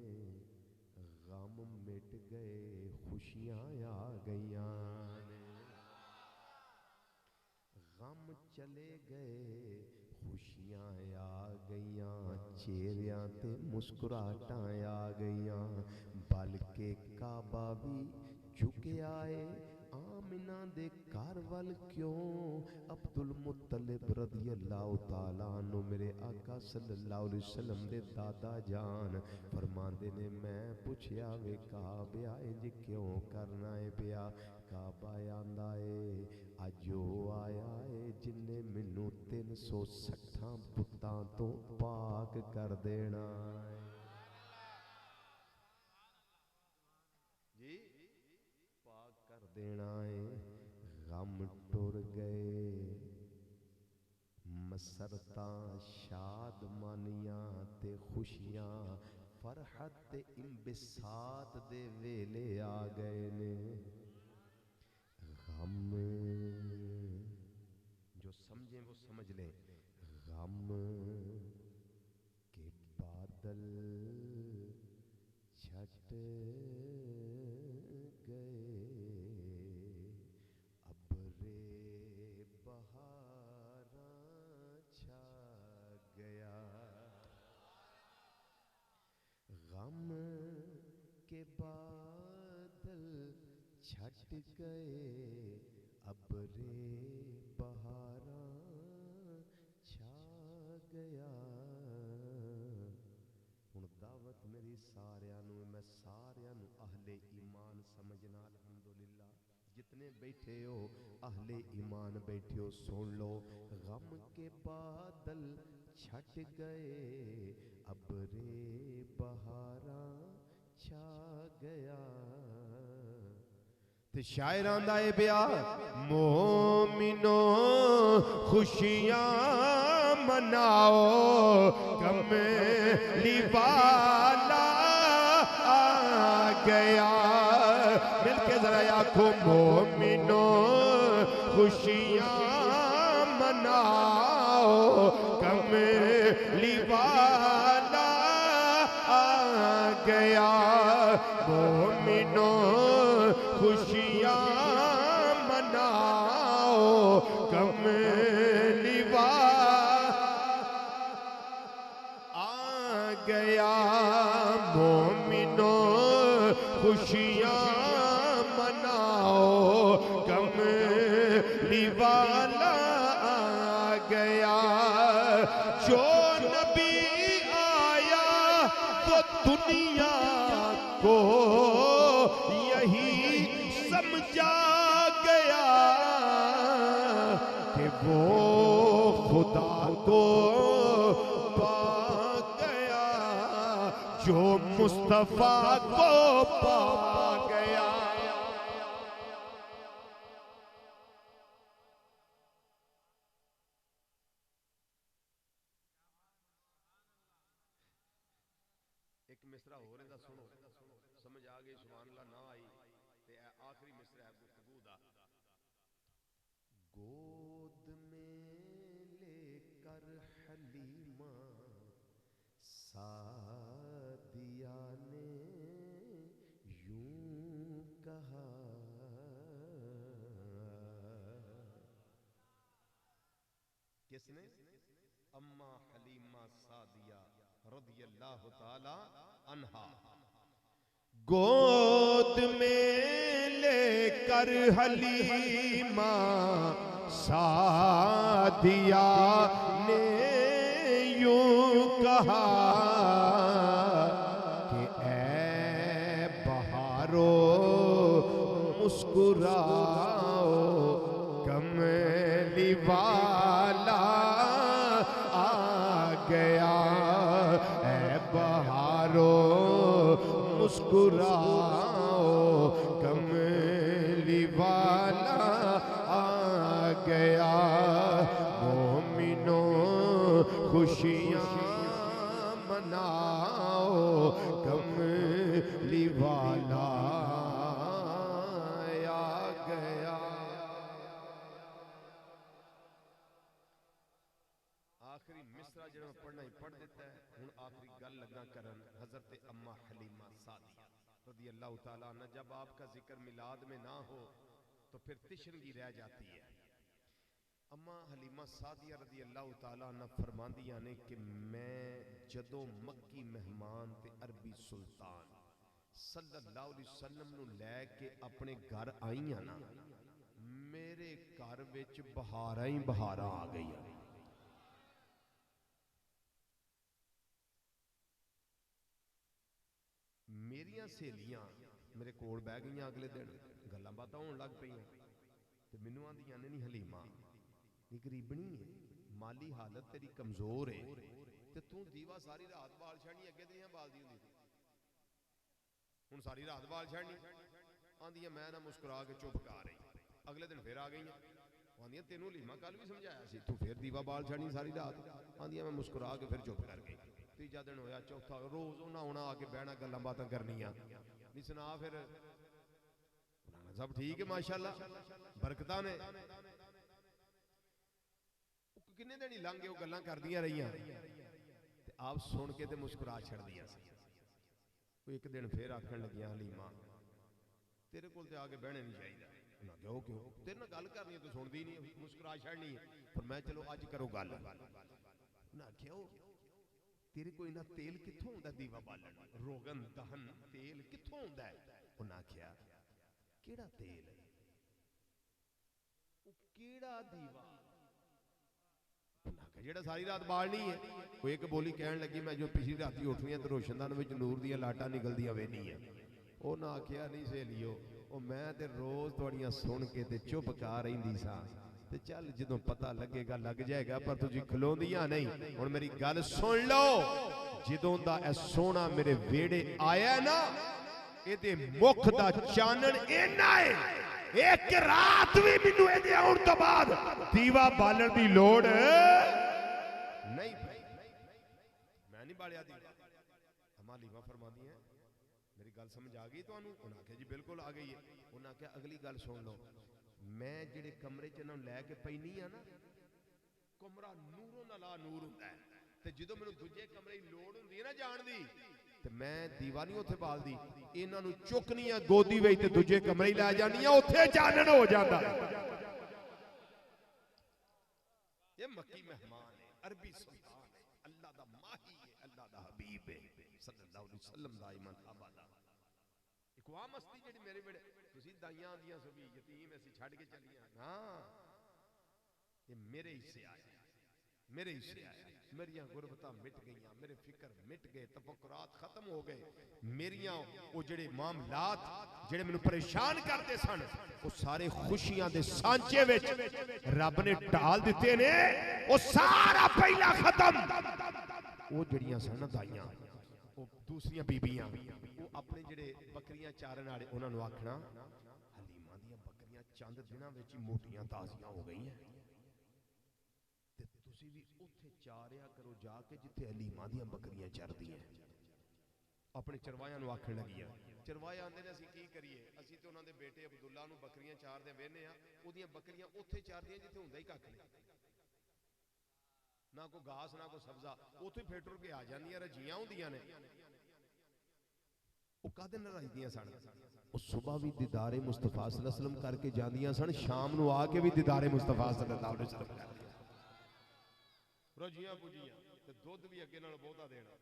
Speaker 1: गम मिट गए खुशियां आ गईयां ने। गम चले गए खुशियां आ गईयां चेहरियां ते मुस्कुराहटां आ गईयां। बल्कि काबा भी झुकिया है आमिना दे घर वल क्यों। अब्दुल मुत्तलिब रज़ी अल्लाह तआला अन्हु मेरे आका सल्लल्लाहु अलैहि वसल्लम दे दादा जान फरमांदे ने मैं पुछया वे काबा इंज क्यों करना है पिया। काबा आंदा है अज ओ आया है जिन्ने मैनू 360 पुत्तां तो पाक कर देना है। जी पाक कर देना है। गम टुर गए मसरतां शादमानियां ते खुशियां फरहत ते इंबिसात दे वेले आ गए ने। गम जो समझे वो समझ ले। गम के बादल छट गए अबरे बहारा छा गया। गम के बादल छट गए अबरे बहारा छा गया। हुण दावत मेरी सारियां नूं मैं सारियां नूं अहले ईमान समझना। अल्हम्दुलिल्लाह जितने बैठे हो अहले ईमान बैठे हो सुन लो। गम के बादल छट गए अबरे बहारा छा गया। ते शायर आंदा है बिया मोमिनो खुशियां मनाओ कमली वाला आ गया। मिलके जरा आखो मोमिनो खुशियां मनाओ कमली वाला आ गया। मोमिनो खुशियां मनाओ कमली वाला आ गया। मोमिनो खुशियां मनाओ कमली वाला आ गया। जो नबी आया वो दुनिया को यही समझा गया कि वो खुदा को पा गया जो मुस्तफा को पा गया। एक मिसरा हो रहा सुनो समझ आ गई सुभान अल्लाह ना आई ते आखिरी मिसरा है गुफ्तगू दा। गोद में लेकर हलीमा सादिया ने यूं कहा। किसने? अम्मा हलीमा सादिया रज़ियल्लाहु ताला अन्हा। गोद में लेकर हलीमा सादिया ने यूं कहा कि ऐ बहारो मुस्कुराओ कमली वाला आ गया। ऐ बहारो मुस्कुराओ कमली आखिरी मिसरा जो पढ़ना ही पढ़ देता है। हुण आखिरी गल लगा करन हजरत अम्मा हलीमा सादिया रज़ी अल्लाह तआला अन्हा। जब आपका जिक्र मिलाद में ना हो तो फिर तिशनगी रह जाती है। अम्मा हलीमा सादिया रज़ी अल्लाह तआला अन्हा फरमांदियां ने कि मैं जदों मक्की मेहमान ते अरबी सुल्तान सल्लल्लाहु अलैहि वसल्लम नूं लैके अपने घर आई हां ना, मेरे घर विच बहारां ही बहारां आ गई। मेरिया सहेलियां मेरे कोल बह गई अगले दिन, गल्लां बातां होण लग पईयां ते मैनूं आंदियां ने, नहीं हलीमा ये गरीबनी है, माली हालत तेरी कमजोर है ते तू दीवा सारी रात बाल छानी, अगे ते बालदी हुंदी सी, हुण सारी रात बाल छानी। आंदियां मैं ना मुस्कुरा के चुप कर रही। अगले दिन फिर आ गई आंदियां तेनू हलीमा कल भी समझाया सी, तू फिर दीवा बाल छानी सारी रात। आंदियां मैं मुस्कुरा के फिर चुप कर गई। तीजा दिन होया, चौथा, रोज उन्हें आना आके बहना गल्लां बातां करनियां। नहीं सुना फिर सब ठीक है माशाअल्लाह बरकतां ने। किन्ने दिन ही लंघ गए, गल्लां करदियां रहियां ते आप सुन के ते मुस्कुरा छड़दियां सी। एक दिन फिर आखन लगियां हलीमा तेरे कोल ते आके बहने नहीं चाहिए। उन्हें क्यों क्यों तेरे नाल गल करनी तो सुनदी नहीं, मुस्कुरा छड़नी है। पर मैं चलो अज करो गल। उन्हें आख्या तेरे कोई ना तेल कित्थों आउंदा दीवा बालन, रोगन दहन तेल कित्थों आउंदा है? उन्हें आख्या केड़ा तेल, केड़ा दीवा? जेड़ा सारी रात बालनी है। वो एक बोली कहन लगी मैं जो पिछली राती उठनी तो रोशनदान विच नूर दियां लाटां निकलदियां वेनी है। उन्हें आख्या नहीं सहेलियो, मैं ते रोज तुहाड़ियां सुन के ते चुप कर रहिंदी सां ते चल जदों पता लगेगा लग जाएगा, पर तुसीं खलोंदियां नहीं। हुण मेरी गल सुन लो, जदों दा ए सोहना मेरे वेड़े आया ना, इहदे मुख दा चानण इन्ना है, एक रात भी मैनूं इहदे आउण तो बाद दीवा बालण दी लोड़ नहीं पई। मैं नहीं बालिया दीवा। अम्मा हलीमा फरमादी है मेरी गल समझ आ गई तुहानूं? उन्हें आख्या जी बिल्कुल आ गई है। उन्हें आख्या अगली गल सुन लो, मैं जिहड़े कमरे च इन्हां नूं लैके पैनी आ ना, कमरा नूरों नाला नूर हुंदा है ते जदों मैनूं दूजे कमरे दी लोड़ हुंदी है ना जाण दी ते मैं दीवा नहीं उत्थे बालदी, इन्हां नूं चुकनी आ गोदी विच ते दूजे कमरे च लै जानी आ, उत्थे चानण हो जांदा। ये मक्की मेहमान है, अरबी सुल्तान है, अल्लाह दा माही है, अल्लाह दा हबीब है सल्लल्लाहु अलैहि वसल्लम दा ईमान आबादा। एक वाह मस्ती जेड़ी मेरे बेड़े तुसी दाइयां आंदियां सो भी यतीम ऐसी छड़ के चलियां ना, ये मेरे हिस्से आया, मेरे हिस्से आया। मेरियां गुरबतां मिट गईयां, मेरे फिक्र मिट गए, तफक्कुरात खत्म हो गए। मेरियां वो जेड़े मामलात जेड़े मैनूं परेशान करते सन, वो सारे खुशियां दे सांचे विच रब ने ढाल दिते ने, वो सारा पहला खत्म। वो जड़ियां सन दाइयां, वो दूसरियां बीबियां, वो अपने जेड़े बकरियां चारन वाले उन्हां नूं आखना हलीमा दियां बकरियां चंद दिनां विच ही मोटियां ताजियां हो गईयां, ते तुसी भी उत्थे चारिया करो जाके जिथे हलीमा दियां बकरियां चरदियां। अपने चरवायां नूं आखण लगियां। चरवाए आंदे ने असीं की करिए, असीं ते उन्हां दे बेटे अब्दुल्ला नूं बकरियां चारदे वेखने आ, ओहदियां बकरियां उत्थे चारदियां जिथे हुंदा ही कख नहीं, ना कोई घास ना कोई सब्जा, उत्थे फिर टुर के आ जांदियां, रजियां हुंदियां ने। वो कादे नाल रजदियां सन? वो सुबह भी दीदारे मुस्तफा सल्लल्लाहु अलैहि वसल्लम करके जांदियां सन, शाम नूं आके भी दीदारे मुस्तफा सल्लल्लाहु अलैहि वसल्लम करदियां। रजियां पुजियां ते दुध भी अगे नालों बहुता देना।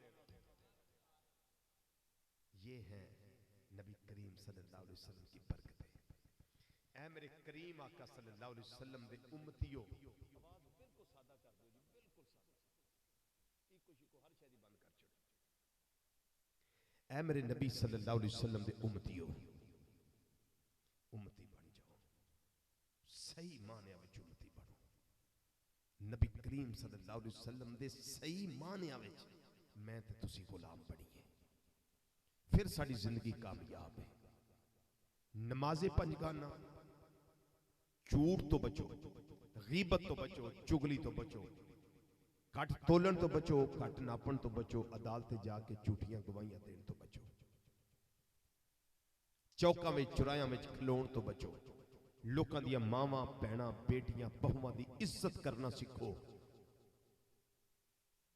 Speaker 1: ये है नबी करीम सल्लल्लाहु अलैहि वसल्लम की बरकतें। ऐ मेरे करीम आका सल्लल्लाहु अलैहि वसल्लम दे उम्मतियो, आवाज बिल्कुल सादा कर दो जी, बिल्कुल सादा, इको शिको हर शय दी बंद कर छड़ो। ऐ मेरे नबी सल्लल्लाहु अलैहि वसल्लम दे उम्मतियो, उम्मती बन जाओ, सही मानिया विच उम्मती बनो। नबी करीम सल्लल्लाहु अलैहि वसल्लम दे सही मानिया विच मैं ते तुसी गुलाम बणीए, फिर साडी जिंदगी कामयाब है। नमाज़े पंजगाना, झूठ तो बचो, गीबत तो बचो, चुगली तो बचो, घट तोलन तो बचो, घट नापन तो बचो, अदालत जाके झूठियां गवाहियां देने तो बचो, चौकां में चुरायां में खलोण तो बचो, लोकां दियां मावां भैणां बेटियां बहुआं दी इज्जत करना सीखो।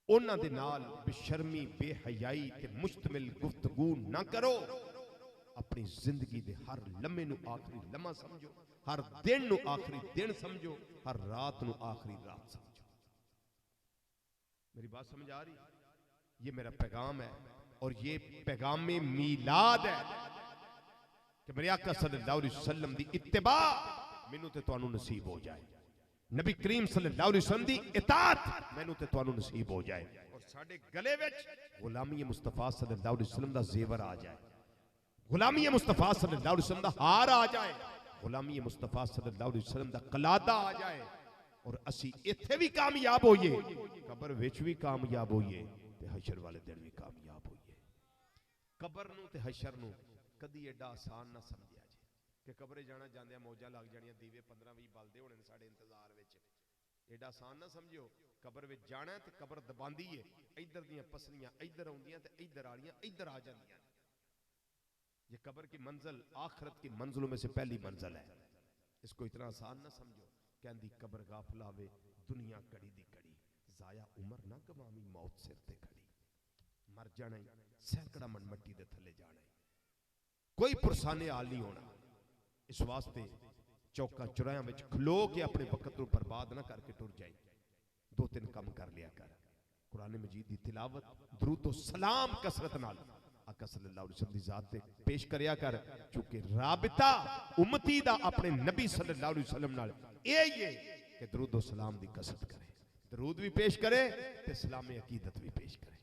Speaker 1: उन्हां दे नाल बेशर्मी बेहयाई ते मुश्तमिल गुफ्तगू ना करो। अपनी जिंदगी दे हर लम्हे नू आखिरी लम्हा समझो, हर दिन नू आखिरी दिन समझो, हर रात नू आखिरी रात समझो। मेरी बात समझ आ रही? ये मेरा पैगाम है और ये पैगाम मीलाद है कि मेरे आका सल्लल्लाहु अलैहि वसल्लम दी इत्तिबा मैनू ते तुहानू नसीब हो जाए, नबी करीम सल्लल्लाहु अलैहि वसल्लम दी इताअत मैनू ते तुहानू नसीब हो जाए, और साडे गले विच गुलामी मुस्तफा सल्लल्लाहु अलैहि वसल्लम दा जेवर आ जाए, गुलामी मुस्तफा सल्लल्लाहु अलैहि वसल्लम दा हार आ जाए, गुलामी मुस्तफा सल्लल्लाहु अलैहि वसल्लम दा कलादा आ जाए, और असी इत्थे भी कामयाब होइए, कब्र विच भी कामयाब होइए ते हशर वाले दिन भी कामयाब होइए। कब्र नूं ते हशर नूं कदी एडा आसान ना समझिया जे कि कब्रे जाना जांदे मौजा लग जानियां, दीवे 15-20 बलदे होने साडे इंतजार विच। एडा आसान ना समझियो। कब्र विच जाना ते कब्र दबांदी है, इधर दियां पसलियां इधर आउंदियां ते इधर आलियां इधर आ जांदियां। ये कब्र की मंजिल आखिरत की मंजिलों में से पहली मंजिल है, इसको इतना आसान ना समझो। कहंदी कब्र गाफिल आवे दुनिया कड़ी दी कड़ी, जाया उमर ना गवामी मौत सिर ते खड़ी। मर जाना ही, सैकड़ा मन मट्टी दे थले जाना ही, कोई पुरसाने हाल नहीं होना। इस वास्ते चौका चुराया में खलो के अपने वक्त को बर्बाद ना करके टुर जाए। 2-3 काम कर लिया कर, कुरान मजीद की तिलावत, दरूद व सलाम कसरत नाल आका सल्लल्लाहु अलैहि वसल्लम दी जात ते पेश करया कर, क्योंकि राबिता उम्मती दा अपने नबी सल्लल्लाहु अलैहि वसल्लम नाल यही है कि दरूद व सलाम दी कसरत करे, दरूद भी पेश करे ते सलाम अकीदत भी पेश करे।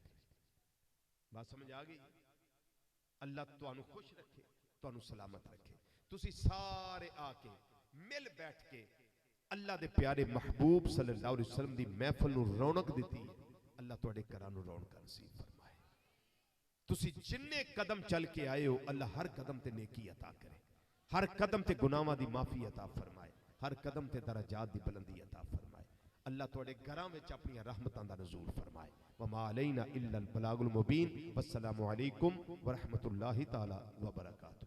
Speaker 1: बात समझ आ गई? अल्लाह तुहानू खुश रखे, तुहानू सलामत रखे। तुसी सारे आके मिल बैठ के अल्लाह दे प्यारे महबूब सल्लल्लाहु अलैहि वसल्लम दी महफिल नू रौनक दिती। अल्लाह तुहाडे घरां नू रौनक नसीब फरमाए। तुसी जिन्ने कदम चल के आए हो, अल्लाह हर कदम ते नेकी अता करे, हर कदम ते गुनाहां दी माफी अता फरमाए, हर कदम ते दरजात दी बुलंदी अता फरमाए। अल्लाह तुहाडे घरां विच अपनी रहमतां दा नज़ूल फरमाए। वमा अलैना इल्लल बलागुल मुबीन। वस्सलामु अलैकुम व रहमतुल्लाहि तआला व बरकातुहू।